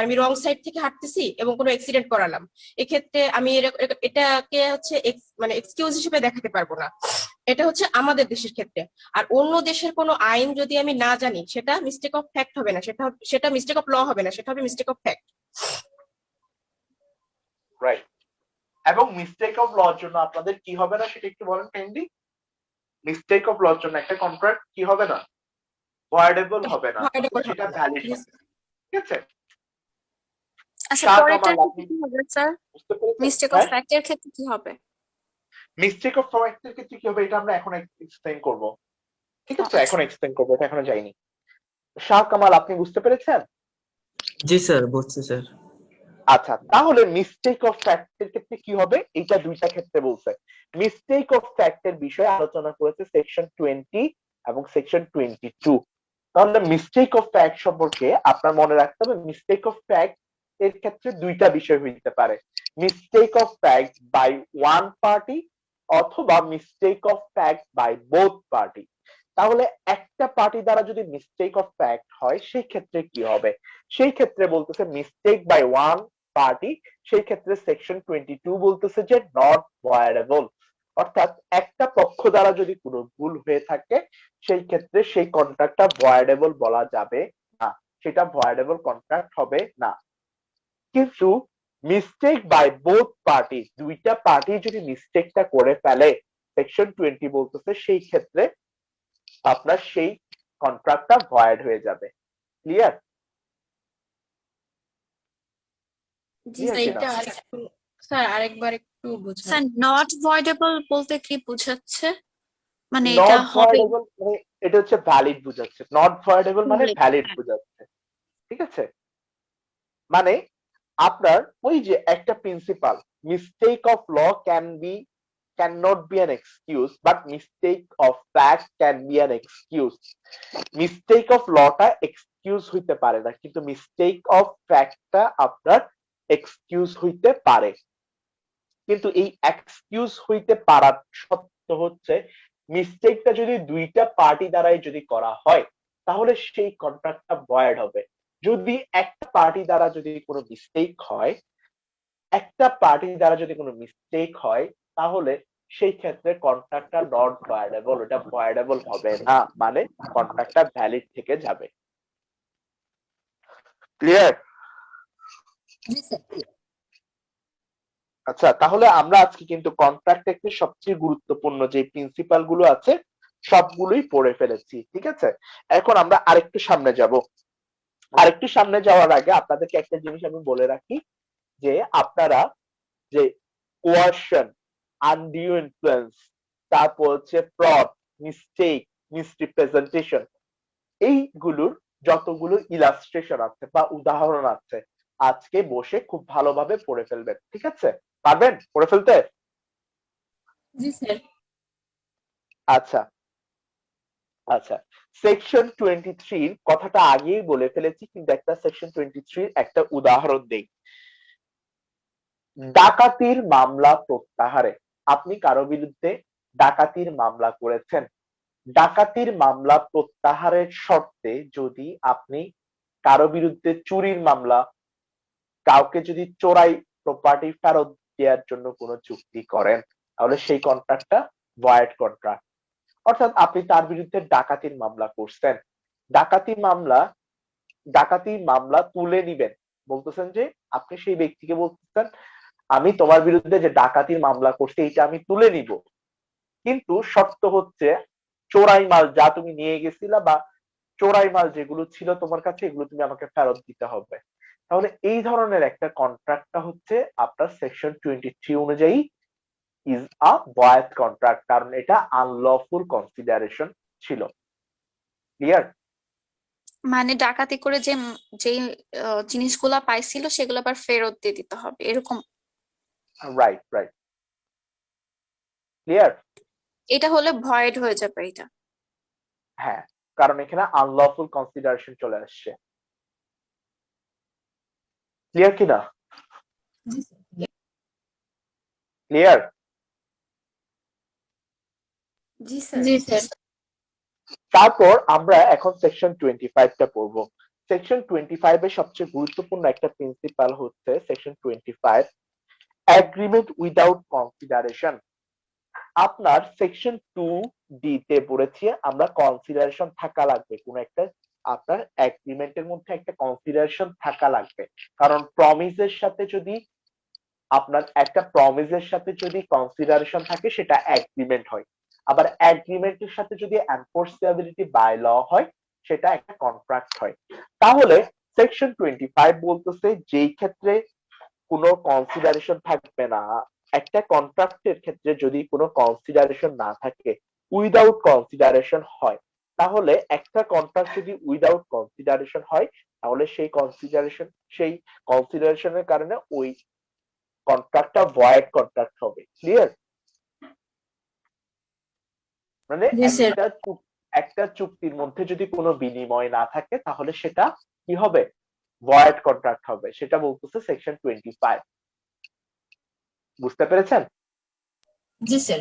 Speaker 2: আমি রং সাইড থেকে হাঁটতেছি এবং কোনো অ্যাক্সিডেন্ট করালাম, এক্ষেত্রে আমি এটাকে হচ্ছে মানে এক্সকিউজ হিসেবে দেখাতে পারবো না। এটা হচ্ছে আমাদের দেশের ক্ষেত্রে। আর অন্য দেশের কোনো আইন যদি আমি না জানি, সেটা মিস্টেক অফ ফ্যাক্ট হবে না, সেটা মিস্টেক অফ ল হবে না, সেটা হবে মিস্টেক অফ ফ্যাক্ট।
Speaker 1: রাইট। এবং মিস্টেক অফ লর জন্য আপনাদের কি হবে না সেটা একটু বলেন কাইন্ডলি। মিস্টেক অফ লর জন্য একটা কন্ট্রাক্ট কি হবে না, ভয়েডেবল হবে না, সেটা ভ্যালিড হবে, ঠিক আছে?
Speaker 3: আচ্ছা,
Speaker 1: শাহ
Speaker 3: পরেরটার
Speaker 1: কামাল,
Speaker 3: ক্ষেত্রে কি হবে স্যার?
Speaker 1: বুঝতে পেরেছেন?
Speaker 3: মিস্টেক অফ ফ্যাক্টের ক্ষেত্রে কি হবে?
Speaker 1: মিস্টেক অফ ফ্যাক্টের ক্ষেত্রে কি হবে এটা আমরা এখন এক্সপ্লেইন করব, ঠিক আছে?
Speaker 3: আচ্ছা।
Speaker 1: এখন এক্সপ্লেইন করবো, এটা এখনো যাইনি। শাহ কামাল, আপনি বুঝতে পেরেছেন?
Speaker 5: জি স্যার, বুঝছি স্যার।
Speaker 1: আচ্ছা, তাহলে মিস্টেক অফ ফ্যাক্টের ক্ষেত্রে কি হবে, এটা দুইটা ক্ষেত্রে বলছে। মিস্টেক অফ ফ্যাক্টের বিষয়ে আলোচনা করেছে সেকশন 20 এবং সেকশন 22। তাহলে মিস্টেক অফ ফ্যাক্ট সম্পর্কে আপনার মনে রাখতে হবে, মিস্টেক অফ ফ্যাক্ট এর ক্ষেত্রে দুইটা বিষয় হইতে পারে, mistake of fact by one party অথবা mistake of fact by both party. তাহলে একটা পার্টি দ্বারা যদি মিস্টেক অফ ফ্যাক্ট হয় সেই ক্ষেত্রে কি হবে? সেই ক্ষেত্রে বলতেছে মিস্টেক বাই ওয়ান পার্টি, সেই ক্ষেত্রে সেকশন 22 বলতেছে যে নট ভয়েডেবল। অর্থাৎ একটা পক্ষ দ্বারা যদি কোনো ভুল হয়ে থাকে সেই ক্ষেত্রে সেই কন্ট্রাক্টটা ভয়েডেবল বলা যাবে না, সেটা ভয়েডেবল কন্ট্রাক্ট হবে না। কিন্তু মিস্টেক বাই বোথ পার্টি, দুইটা পার্টি যদি মিস্টেকটা করে ফেলে সেকশন 20 বলতেছে সেই ক্ষেত্রে আপনার সেই কন্ট্রাক্টটা ভয়েড হয়ে যাবে। ক্লিয়ার?
Speaker 2: জি
Speaker 1: ক্লিয়ার
Speaker 2: স্যার,
Speaker 1: কিনা?
Speaker 2: এটা আরেকটু স্যার আরেকবার একটু বোঝান।
Speaker 3: স্যার নট ভয়েডেবল বলতে কি বোঝাচ্ছে? মানে এটা
Speaker 1: নট
Speaker 3: হবে
Speaker 1: ভয়েডেবল মানে এটা হচ্ছে ভ্যালিড বোঝাচ্ছে, নট ভয়েডেবল মানে
Speaker 3: valid,
Speaker 1: ভ্যালিড
Speaker 3: হ্যাঁ।
Speaker 1: বোঝাচ্ছে। ঠিক আছে? মানে আপনার ওই যে একটা principle, mistake of law cannot be an excuse but mistake of fact can be an excuse. Mistake of লটা এক্সকিউজ হইতে পারে না, কিন্তু মিস্টেক অফ ফ্যাক্টটা আপনার এক্সকিউজ হইতে পারে। কিন্তু এই এক্সকিউজ হইতে পারার সত্য হচ্ছে মিস্টেকটা যদি দুইটা পার্টি দ্বারাই যদি করা হয় তাহলে সেই কন্ট্রাক্টটা ভয়েড হবে। যদি একটা পার্টি দ্বারা যদি কোনো মিস্টেক হয়, একটা পার্টি দ্বারা যদি কোনো মিস্টেক হয় তাহলে সেই ক্ষেত্রে কন্ট্রাক্টটা নট ভয়েডেবল, এটা ভয়েডেবল হবে না, মানে কন্ট্রাক্টটা ভ্যালিড থেকে যাবে। ক্লিয়ার?
Speaker 2: জি স্যার।
Speaker 1: আচ্ছা, তাহলে আমরা আজকে কিন্তু কন্ট্রাক্ট একটি সবচেয়ে গুরুত্বপূর্ণ যে প্রিন্সিপাল গুলো আছে সবগুলোই পড়ে ফেলেছি। ঠিক আছে, এখন আমরা আরেকটু সামনে যাব। আরেকটু সামনে যাওয়ার আগে আপনাদেরকে একটা জিনিস আমি বলে রাখি যে আপনারা যে কোয়ারশন, আনডিউ ইনফ্লুয়েন্স, তারপর হচ্ছে ফ্রড, মিস্টেক, মিসরিপ্রেজেন্টেশন, এইগুলোর যতগুলো ইলাস্ট্রেশন আছে বা উদাহরণ আছে আজকে বসে খুব ভালোভাবে পড়ে ফেলবেন। ঠিক আছে? পারবেন পড়ে ফেলতে?
Speaker 2: জি স্যার।
Speaker 1: আচ্ছা আচ্ছা, সেকশন 23 কথাটা আগেই বলে ফেলেছি, কিন্তু একটা সেকশন 23 একটা উদাহরণ দেই। ডাকাতির মামলা প্রত্যাহারে, আপনি কারো বিরুদ্ধে ডাকাতির মামলা করেছেন, ডাকাতির মামলা প্রত্যাহারের শর্তে যদি আপনি কারো বিরুদ্ধে চুরির মামলা, কাউকে যদি চোরাই প্রপার্টি ফেরত দেওয়ার জন্য কোনো চুক্তি করেন তাহলে সেই কন্ট্রাক্টটা ভয়েড কন্ট্রাক্ট। অর্থাৎ আপনি তার বিরুদ্ধে ডাকাতির মামলা করছেন, ডাকাতির মামলা তুলে নিবেন, বলতেছেন যে আপনি সেই ব্যক্তিকে বলতেছেন আমি তোমার বিরুদ্ধে যে ডাকাতির মামলা করছি এটা আমি তুলে নিব, কিন্তু শর্ত হচ্ছে চোরাই মাল যা তুমি নিয়ে গেছিলা বা চোরাই মাল যেগুলো ছিল তোমার কাছে এগুলো তুমি আমাকে ফেরত দিতে হবে। তাহলে এই ধরনের একটা কন্ট্রাক্টটা হচ্ছে আপনার সেকশন 23 অনুযায়ী ইজ আ ভয়েড কন্ট্রাক্ট, কারণ এটা আনলফুল কনসিডারেশন ছিল। ক্লিয়ার?
Speaker 3: মানে ডাকাতি করে যে জিনিসগুলা পাইছিল সেগুলো আবার ফেরত দিয়ে দিতে হবে এরকম।
Speaker 1: Right right. ক্লিয়ার?
Speaker 3: এটা হলে ভয়েড হয়ে যাবে এটা।
Speaker 1: হ্যাঁ, কারণ এখানে আনলফুল কনসিডারেশন চলে আসছে। ক্লিয়ার কিনা?
Speaker 2: জি স্যার।
Speaker 1: ক্লিয়ার?
Speaker 2: জি স্যার। জি স্যার।
Speaker 1: তারপর আমরা এখন সেকশন 25টা পড়বো। সেকশন 25 এর সবচেয়ে গুরুত্বপূর্ণ একটা প্রিন্সিপাল হচ্ছে সেকশন 25 এগ্রিমেন্ট উইদাউট কনসিডারেশন। আপনার সেকশন 2D তে পড়েছি আমরা কনসিডারেশন থাকা লাগবে, কোন একটা আপনার এগ্রিমেন্টের মধ্যে একটা কনসিডারেশন থাকা লাগবে, কারণ প্রমিসের সাথে যদি আপনার একটা প্রমিসের সাথে যদি কনসিডারেশন থাকে সেটা এগ্রিমেন্ট হয়, আবার এগ্রিমেন্টের সাথে যদি এনফোর্সেবিলিটি বাই ল হয় সেটা একটা কন্ট্রাক্ট হয়। তাহলে সেকশন 25 বলতেছে যেই ক্ষেত্রে কোনো কনসিডারেশন থাকবে না, একটা কন্ট্রাক্টের ক্ষেত্রে যদি কোনো কনসিডারেশন না থাকে, উইদাউট কনসিডারেশন হয়, তাহলে একটা কন্ট্রাক্ট যদি উইদাউট কনসিডারেশন হয় তাহলে সেই কনসিডারেশনের কারণে ওই কন্ট্রাক্টটা ভয়েড কন্ট্রাক্ট হবে। ক্লিয়ার? মানে
Speaker 2: জি স্যার।
Speaker 1: একটা চুক্তির মধ্যে যদি কোনো বিনিময় না থাকে তাহলে সেটা কি হবে? ভয়েড কন্ট্রাক্ট হবে, সেটা বলতেছে সেকশন 25। বুঝতে পেরেছেন?
Speaker 2: জি স্যার।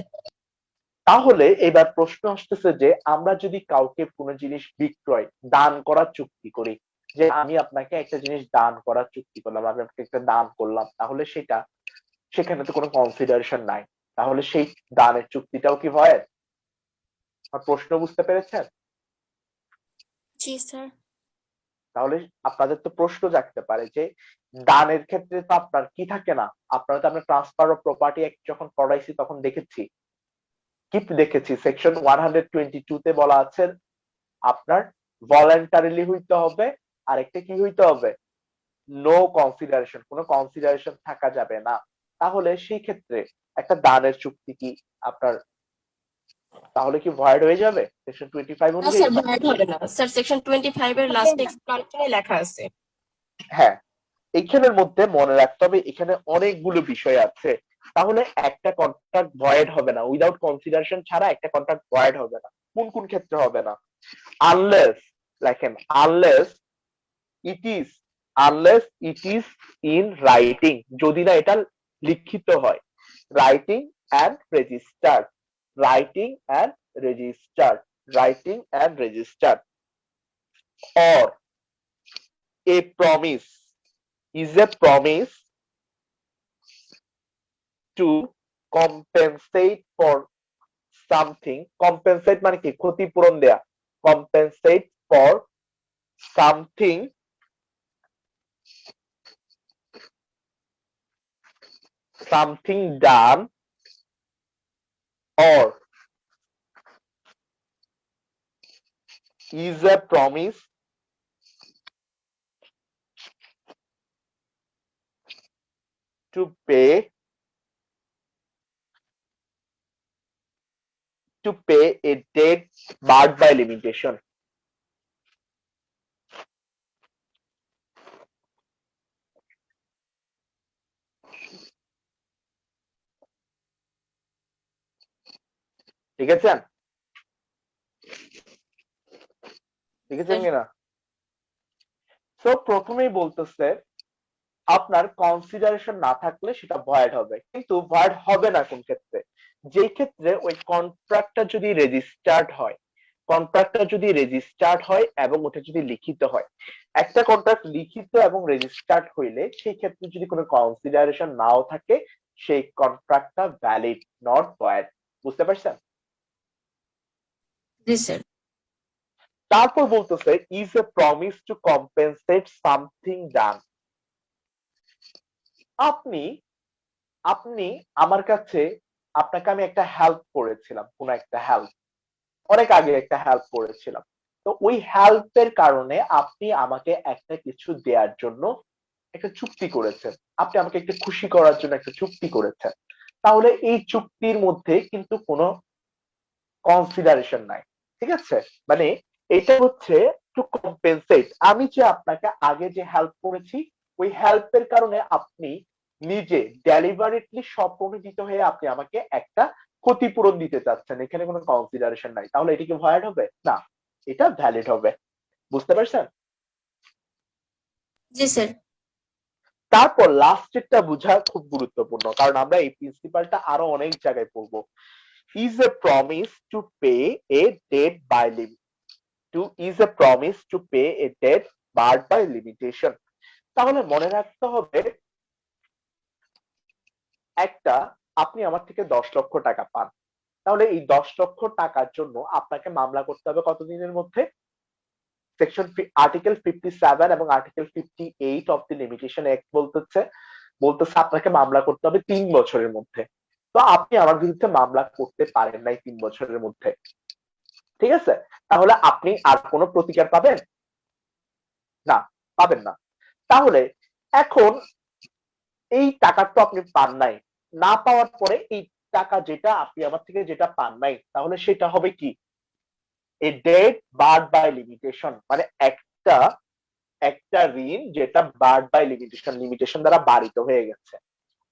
Speaker 1: তাহলে এবার প্রশ্ন আসতেছে যে আমরা যদি কাউকে কোনো জিনিস বিক্রয় দান করার চুক্তি করি, যে আমি আপনাকে একটা জিনিস দান করার চুক্তি করলাম, আমি আপনাকে একটা দান করলাম, তাহলে সেটা সেখানে তো কোনো কনসিডারেশন নাই, তাহলে সেই দানের চুক্তিটাও কি ভয়েড? প্রশ্ন বুঝতে পেরেছেন?
Speaker 3: জি স্যার।
Speaker 1: তাহলে আপনাদের তো প্রশ্ন জাগতে পারে যে দানের ক্ষেত্রে তো আপনার কি থাকে না, আপনারা তো আমরা ট্রান্সফার অফ প্রপার্টি অ্যাক্ট যখন পড়াইছি তখন দেখেছি, কি দেখেছি, সেকশন 122 তে বলা আছে আপনার ভলান্টারিলি হইতে হবে, আরেকটা কি হইতে হবে, নো কনসিডারেশন, কোনো কনসিডারেশন থাকা যাবে না। তাহলে সেই ক্ষেত্রে একটা দানের চুক্তি কি আপনার তাহলে কি ভয়েড হয়ে যাবে সেকশন 25
Speaker 2: না
Speaker 1: অনুযায়ী?
Speaker 2: স্যার, ভয়েড হবে না স্যার, সেকশন 25 এর লাস্ট এক্সপ্লানেশনে লেখা আছে।
Speaker 1: হ্যাঁ, এইখানের মধ্যে মনে রাখতে হবে এখানে অনেকগুলো বিষয় আছে। তাহলে একটা কন্ট্রাক্ট ভয়েড হবে না, উইদাউট কনসিডারেশন ছাড়া একটা কন্ট্রাক্ট ভয়েড হবে না। কোন কোন ক্ষেত্রে হবে না? আনলেস, লেখেন unless it is, unless it is in writing, যদি না এটা লিখিত হয়, writing and registered, writing and registered, writing and registered, or a promise is a promise to compensate for something, compensate মানে কি ক্ষতিপূরণ দেয়া, compensate for something, something done or is a promise to pay a debt barred by limitation. ঠিক আছে, লিখেছেন কিনা? তো প্রথমেই বলতেছে আপনার কনসিডারেশন না থাকলে সেটা ভয়েড হবে, কিন্তু ভয়েড হবে না কোন ক্ষেত্রে, যেই ক্ষেত্রে ওই কন্ট্রাক্টটা যদি রেজিস্টার্ড হয়, কন্ট্রাক্টটা যদি রেজিস্টার্ড হয় এবং ওটা যদি লিখিত হয়। একটা কন্ট্রাক্ট লিখিত এবং রেজিস্টার্ড হইলে সেই ক্ষেত্রে যদি কোনো কনসিডারেশন নাও থাকে সেই কন্ট্রাক্টটা ভ্যালিড, নট ভয়েড। বুঝতে পারছেন?
Speaker 2: জি স্যার।
Speaker 1: তারপর বলতেছে is a promise to compensate something done. আপনি আপনি আমার কাছে, আপনাকে আমি একটা হেল্প করেছিলাম, কোন একটা হেল্প, অনেক আগে একটা হেল্প করেছিলাম, তো ওই হেল্পের কারণে আপনি আমাকে একটা কিছু দেওয়ার জন্য একটা চুক্তি করেছেন, আপনি আমাকে একটা খুশি করার জন্য একটা চুক্তি করেছেন। তাহলে এই চুক্তির মধ্যে কিন্তু কোনো কনসিডারেশন নাই, ঠিক আছে? মানে এটা হচ্ছে টু কম্পেনসেট, আমি যে আপনাকে আগে যে হেল্প করেছি ওই হেল্পের কারণে আপনি নিজে ডেলিভারেটলি স্বপ্রণোদিত হয়ে আপনি আমাকে একটা ক্ষতিপূরণ দিতে চাচ্ছেন, এখানে কোনো কনসিডারেশন নাই, তাহলে এটা কি ভয়েড হবে না? এটা ভ্যালিড হবে। বুঝতে পারছেন?
Speaker 2: জি স্যার।
Speaker 1: তারপর লাস্টেরটা বোঝা খুব গুরুত্বপূর্ণ, কারণ আমরা এই প্রিন্সিপালটা আরো অনেক জায়গায় পড়বো। is a promise to pay a debt by limit, to is a promise to pay a debt barred by limitation। তাহলে মনে রাখতে হবে একটা, আপনি আমার থেকে 10 লক্ষ টাকা পান, তাহলে এই 10 লক্ষ টাকার জন্য আপনাকে মামলা করতে হবে কতদিনের মধ্যে? সেকশন আর্টিকেল 57 এবং article 58 of the limitation act বলতেছে আপনাকে মামলা করতে হবে 3 বছরের মধ্যে। তো আপনি আমার বিরুদ্ধে মামলা করতে পারেন নাই 3 বছরের মধ্যে, ঠিক আছে? তাহলে আপনি আর কোনো প্রতিকার পাবেন না, পাবেন না। তাহলে এখন এই টাকা তো আপনি পান নাই, না পাওয়ার পরে এই টাকা যেটা আপনি আমার থেকে যেটা পান নাই, তাহলে সেটা হবে কি? এ ডেট বার্ড বাই লিমিটেশন, মানে একটা একটা ঋণ যেটা বার্ড বাই লিমিটেশন, লিমিটেশন দ্বারা বাড়িত হয়ে গেছে।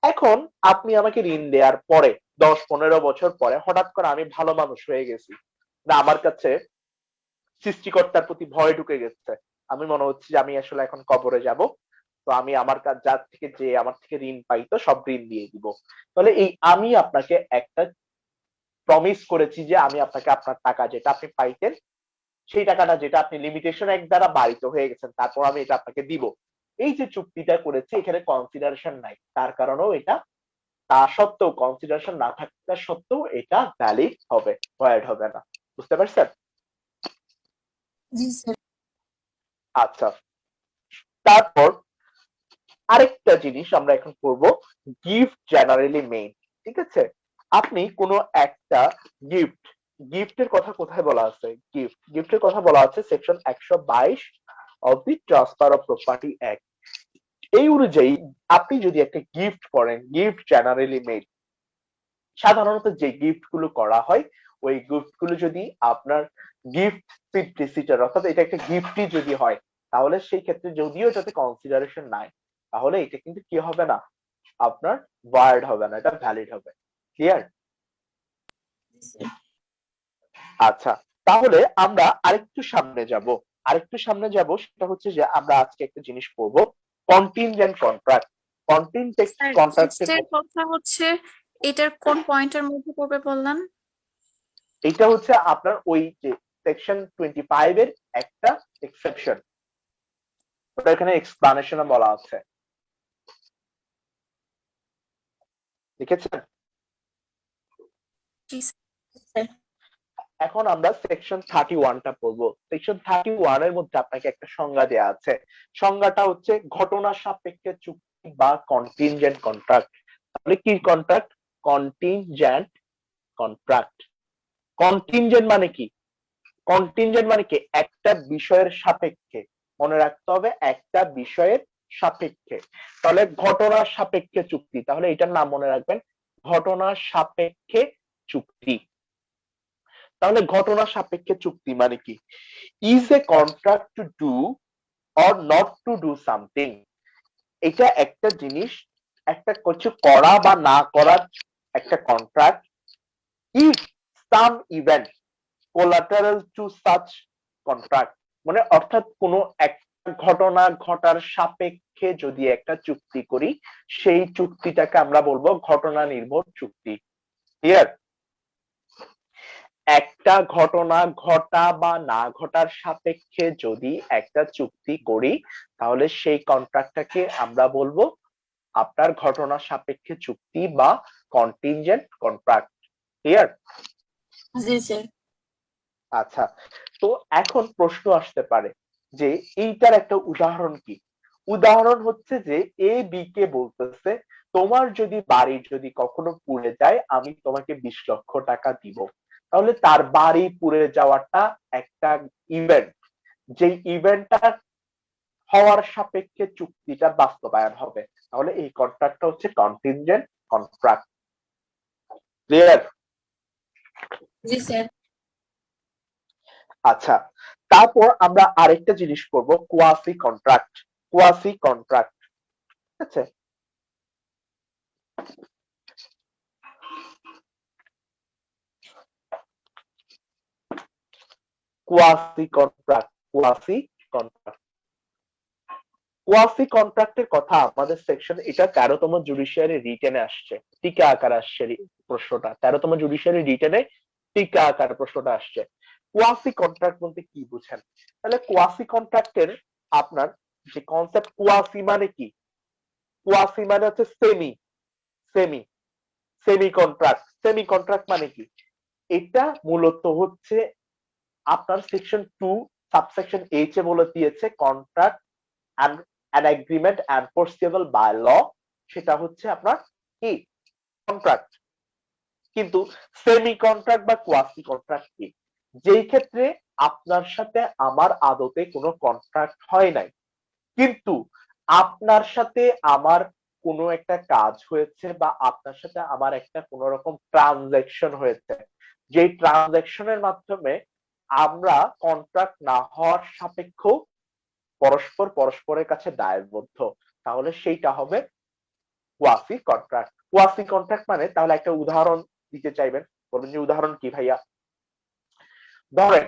Speaker 1: এখন আপনি আমাকে ঋণ দেওয়ার পরে 10-15 বছর পরে হঠাৎ করে আমি ভালো মানুষ হয়ে গেছি, না আমার কাছে সৃষ্টিকর্তার প্রতি ভয় ঢুকে গেছে, আমি মনে হচ্ছে যে আমি আসলে এখন কবরে যাব, তো আমি আমার যার থেকে যে আমার থেকে ঋণ পাইতো সব ঋণ দিয়ে দিব। তাহলে এই আমি আপনাকে একটা প্রমিস করেছি যে আমি আপনাকে আপনার টাকা যেটা আপনি পাইতেন সেই টাকাটা যেটা আপনি লিমিটেশন এক দ্বারা বাড়িত হয়ে গেছেন তারপর আমি এটা আপনাকে দিব, এই যে চুক্তিটা করেছে এখানে কনসিডারেশন নাই, তার কারণেও এটা তা সত্ত্বেও কনসিডারেশন না থাকা সত্ত্বেও এটা ভ্যালিড হবে, ভয়েড হবে না। বুঝতে পারছেন?
Speaker 2: জি স্যার।
Speaker 1: আচ্ছা, তারপর আরেকটা জিনিস আমরা এখন করব, গিফট জেনারেলি মেইন। ঠিক আছে, আপনি কোনো একটা গিফট, গিফটের কথা কোথায় বলা আছে? গিফটের কথা বলা আছে section 122 of the transfer of property act. এই অনুযায়ী আপনি যদি একটা গিফট করেন, গিফট জেনারেলি মেড, সাধারণত যে গিফট গুলো করা হয় ওই গিফট গুলো যদি আপনার গিফট সিম্পলিসিটার অর্থাৎ এটা একটা গিফটই যদি হয় তাহলে সেই ক্ষেত্রে যদিও যাতে কনসিডারেশন নাই তাহলে এটা কিন্তু কি হবে না, আপনার ওয়ার্ড হবে না, এটা ভ্যালিড হবে। ক্লিয়ার? আচ্ছা, তাহলে আমরা আরেকটু সামনে যাব, সেটা হচ্ছে যে আমরা আজকে একটা জিনিস করব, কন্টিনজেন্ট কন্ট্রাক্ট। কন্টিনজেন্ট
Speaker 3: স্যার
Speaker 1: কন্ট্রাক্টের
Speaker 3: গিফটের কথা হচ্ছে এটার কোন পয়েন্টের মধ্যে পড়বে বললেন?
Speaker 1: এটা হচ্ছে আপনার ওই যে সেকশন 25 এর একটা এক্সেপশন, ওটা এখানে এক্সপ্লানেশনে বলা আছে, লিখেছেন?
Speaker 3: জি
Speaker 2: স্যার।
Speaker 1: এখন আমরা সেকশন 31টা পড়বো। সেকশন 31 এর মধ্যে আপনাকে একটা সংজ্ঞা দেয়া আছে, সংজ্ঞাটা হচ্ছে ঘটনা সাপেক্ষে চুক্তি বা কন্টিনজেন্ট কন্ট্রাক্ট। তাহলে কি কন্ট্রাক্ট? Contingent contract. কন্টিনজেন্ট মানে কি? কন্টিনজেন্ট মানে কি? একটা বিষয়ের সাপেক্ষে, মনে রাখতে হবে একটা বিষয়ের সাপেক্ষে। তাহলে ঘটনার সাপেক্ষে চুক্তি, তাহলে এটার নাম মনে রাখবেন, ঘটনার সাপেক্ষে চুক্তি। তাহলে ঘটনা সাপেক্ষে চুক্তি মানে কি? Is a contract to do or not to do something. এটা একটা জিনিস, একটা কিছু করা বা না করার একটা contract. If some event collateral two such contract, মানে অর্থাৎ কোনো একটা ঘটনা ঘটার সাপেক্ষে যদি একটা চুক্তি করি সেই চুক্তিটাকে আমরা বলবো ঘটনা নির্ভর চুক্তি। ক্লিয়ার? একটা ঘটনা ঘটা বা না ঘটার সাপেক্ষে যদি একটা চুক্তি করি তাহলে সেই কন্ট্রাক্টটাকে আমরা বলবো আপনার ঘটনা সাপেক্ষে চুক্তি বা কন্টিনজেন্ট কন্ট্রাক্ট। ক্লিয়ার?
Speaker 2: জি স্যার।
Speaker 1: আচ্ছা, তো এখন প্রশ্ন আসতে পারে যে এইটার একটা উদাহরণ কি? উদাহরণ হচ্ছে যে এ বি কে বলতেছে তোমার যদি বাড়ি যদি কখনো পুড়ে যায় আমি তোমাকে 20 লক্ষ টাকা দিব। তাহলে তার বাড়ি পুড়ে যাওয়াটা একটা ইভেন্ট, যে ইভেন্টটা হওয়ার সাপেক্ষে চুক্তিটা বাস্তবায়ন হবে, তাহলে এই কন্ট্রাক্টটা হচ্ছে কন্টিনজেন্ট কন্ট্রাক্ট। ক্লিয়ার?
Speaker 2: জি স্যার।
Speaker 1: আচ্ছা, তারপর আমরা আরেকটা জিনিস করব, কোয়াসি কন্ট্রাক্ট। কোয়াসি কন্ট্রাক্ট, ঠিক আছে? Quasi contract, quasi contract, quasi কন্ট্রাক্টের কথা আমাদের সেকশন, এটা 13তম জুডিশিয়ারি রিটেনে আসছে, টিকা আকার আসছে প্রশ্নটা, 13তম জুডিশিয়ারি রিটেনে টিকা আকার প্রশ্নটা আসছে। কোয়াসি কন্ট্রাক্ট বলতে কি বুঝেন? তাহলে কোয়াসি কন্ট্রাক্টের আপনার যে কনসেপ্ট, কোয়াসি মানে কি? কোয়াসি মানে হচ্ছে semi, semi semi contract. Semi contract মানে কি? এটা মূলত হচ্ছে আপনার সেকশন 2 সাবসেকশন এইচ এ বলে দিয়েছে contract and an agreement enforceable by law, সেটা হচ্ছে আপনার কি? কন্ট্রাক্ট। কিন্তু সেমি কন্ট্রাক্ট বা কোয়াসি কন্ট্রাক্ট কি? যেই ক্ষেত্রে আপনার সাথে আমার আদতে কোনো কন্ট্রাক্ট হয় নাই কিন্তু আপনার সাথে আমার কোনো একটা কাজ হয়েছে বা আপনার সাথে আমার একটা কোনো রকম ট্রানজাকশন হয়েছে, যে ট্রানজাকশনের মাধ্যমে আমরা কন্ট্রাক্ট না হওয়ার সাপেক্ষেও পরস্পর পরস্পরের কাছে দায়বদ্ধ, তাহলে সেইটা হবে কোয়াসি কন্ট্রাক্ট। কোয়াসি কন্ট্রাক্ট মানে, তাহলে একটা উদাহরণ দিতে চাইবেন, বলবেন যে উদাহরণ কি ভাইয়া? ধরেন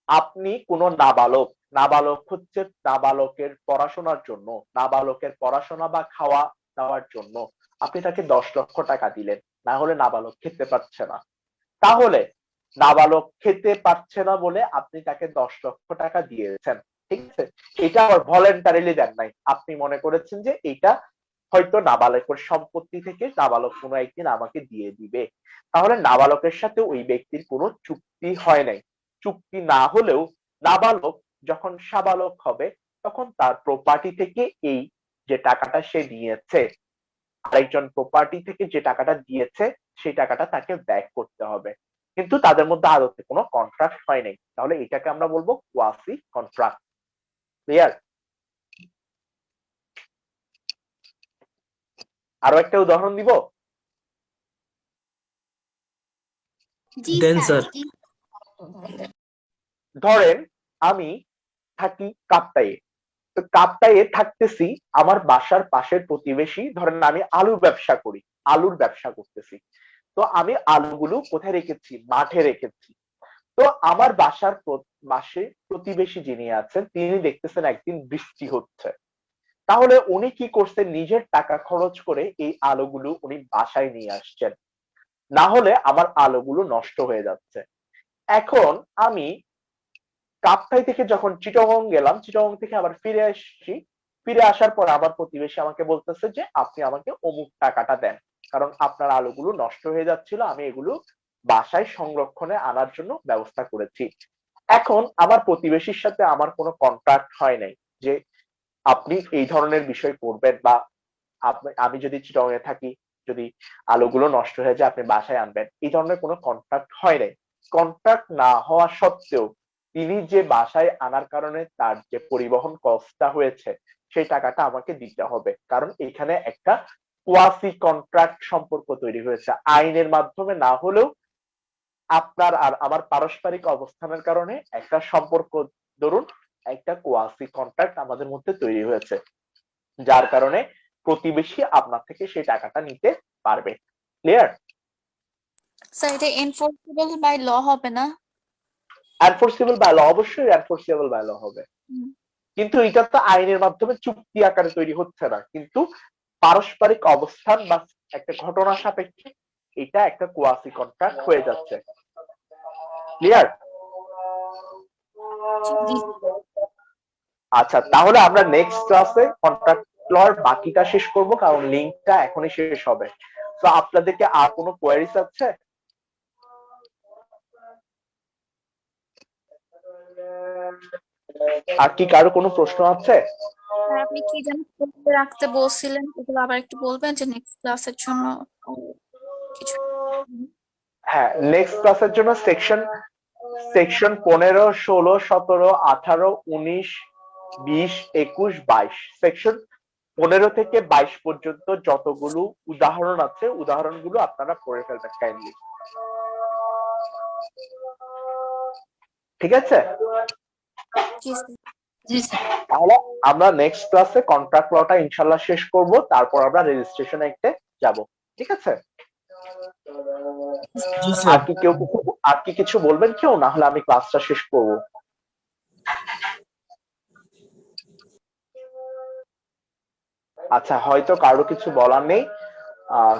Speaker 1: আপনি কোন নাবালক, নাবালক হচ্ছে নাবালকের পড়াশোনার জন্য, নাবালকের পড়াশোনা বা খাওয়া দাওয়ার জন্য আপনি তাকে 10 লক্ষ টাকা দিলেন, না হলে নাবালক খেতে পারছে না। তাহলে নাবালক খেতে পারছে না বলে আপনি তাকে 10 লক্ষ টাকা দিয়েছেন, ঠিক আছে? এটা আবার ভলেন্টারিলি দেন নাই, আপনি মনে করেছেন যে এটা হয়তো নাবালকের সম্পত্তি থেকে নাবালক কোনো একদিন আমাকে দিয়ে দিবে। তাহলে নাবালকের সাথে ওই ব্যক্তির কোনো চুক্তি হয় নাই। চুক্তি না হলেও নাবালক যখন সাবালক হবে তখন তার প্রপার্টি থেকে এই যে টাকাটা সে নিয়েছে, আরেকজন প্রপার্টি থেকে যে টাকাটা দিয়েছে সেই টাকাটা তাকে ব্যাক করতে হবে। কিন্তু তাদের মধ্যে আদতে কোনো কন্ট্রাক্ট হয় নাই, তাহলে এটাকে আমরা বলবো কোয়াসি কন্ট্রাক্ট। ক্লিয়ার? আরো একটা উদাহরণ দিব।
Speaker 3: জি
Speaker 5: দেন
Speaker 3: স্যার।
Speaker 5: স্যার।
Speaker 1: ধরেন আমি থাকি কাপ্তাইয়ে, তো কাপ্তাইয়ে থাকতেছি, আমার বাসার পাশের প্রতিবেশী, ধরেন আমি আলুর ব্যবসা করি, আলুর ব্যবসা করতেছি, তো আমি আলুগুলো কোথায় রেখেছি? মাঠে রেখেছি। তো আমার বাসার পাশে প্রতিবেশী যিনি আছেন তিনি দেখতেছেন একদিন বৃষ্টি হচ্ছে, তাহলে উনি কি করছেন? নিজের টাকা খরচ করে এই আলুগুলো উনি বাসায় নিয়ে আসছেন, না হলে আমার আলুগুলো নষ্ট হয়ে যাচ্ছে। এখন আমি কাপ্তাই থেকে যখন চিটাগং গেলাম, চিটাগং থেকে আবার ফিরে আসছি, ফিরে আসার পর আমার প্রতিবেশী আমাকে বলতেছে যে আপনি আমাকে অমুক টাকাটা দেন, কারণ আপনার আলুগুলো নষ্ট হয়ে যাচ্ছিল, আমি এগুলো বাসায় সংরক্ষণে আনার জন্য ব্যবস্থা করেছি। এখন আমার প্রতিবেশীর সাথে আমার কোনো কন্ট্রাক্ট হয় নাই যে আপনি এই ধরনের বিষয় করবেন, বা আমি যদি চিটাগং এ থাকি, যদি আলুগুলো নষ্ট হয়ে যায় আপনি বাসায় আনবেন, এই ধরনের কোনো কন্ট্রাক্ট হয় নাই। কন্ট্রাক্ট না হওয়া সত্ত্বেও তিনি যে বাসায় আনার কারণে তার যে পরিবহন কস্টটা হয়েছে সেই টাকাটা আমাকে দিতে হবে, কারণ এখানে একটা কোয়াসি কন্ট্রাক্ট সম্পর্ক তৈরি হয়েছে। আইনের মাধ্যমে না হলেও আপনার আর আমার পারস্পরিক অবস্থানের কারণে একটা সম্পর্ক, ধরুন একটা কোয়াসি কন্ট্রাক্ট আমাদের মধ্যে তৈরি হয়েছে, যার কারণে প্রতিবেশী আপনার থেকে সেই টাকাটা নিতে পারবে। ক্লিয়ার?
Speaker 3: স্যার এটা এনফোর্সেবল বাই ল হবে না?
Speaker 1: এনফোর্সেবল বাই ল, অবশ্যই এনফোর্সেবল বাই ল হবে,
Speaker 3: হুম।
Speaker 1: কিন্তু এটা তো আইনের মাধ্যমে চুক্তি আকারে তৈরি হচ্ছে না, কিন্তু পারস্পরিক অবস্থান বা একটা ঘটনা সাপেক্ষে এটা একটা কোয়াসি কন্ট্রাক্ট হয়ে যাচ্ছে। ক্লিয়ার?
Speaker 3: জি
Speaker 1: আচ্ছা, তাহলে আমরা নেক্সট ক্লাসে কন্ট্রাক্ট লর বাকিটা শেষ করব, কারণ লিঙ্কটা এখনই শেষ হবে। তো আপনাদেরকে আর কোনো কোয়েরিজ আছে? আর কি কারো কোনো প্রশ্ন আছে?
Speaker 3: স্যার, আপনি কি যেন করে রাখতে বলছিলেন, ওগুলো আবার একটু বলবেন যে নেক্সট ক্লাসের জন্য কিছু।
Speaker 1: হ্যাঁ, নেক্সট ক্লাসের জন্য সেকশন 15, 16, 17, 18, 19, 20, 21, 22, সেকশন 15 থেকে 22 পর্যন্ত যতগুলো উদাহরণ আছে উদাহরণগুলো আপনারা পড়ে ফেলবেন কাইন্ডলি। ঠিক আছে?
Speaker 3: জি স্যার।
Speaker 2: জি স্যার।
Speaker 1: তাহলে আমরা নেক্সট ক্লাসে কন্ট্রাক্ট লটা ইনশাল্লাহ শেষ করব, তারপর আমরা রেজিস্ট্রেশন অ্যাক্টে যাব। ঠিক আছে?
Speaker 5: জি স্যার।
Speaker 1: আর কি কিছু বলবেন কেউ? না হলে আমি ক্লাসটা শেষ করব। আচ্ছা, হয়তো কারো কিছু বলার নেই।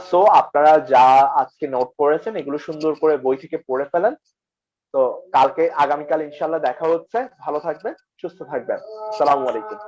Speaker 1: সো আপনারা যা আজকে নোট করেছেন এগুলো সুন্দর করে বই থেকে পড়ে ফেলেন। তো আগামীকাল ইনশাল্লাহ দেখা হচ্ছে। ভালো থাকবেন, সুস্থ থাকবেন। আসসালামু আলাইকুম।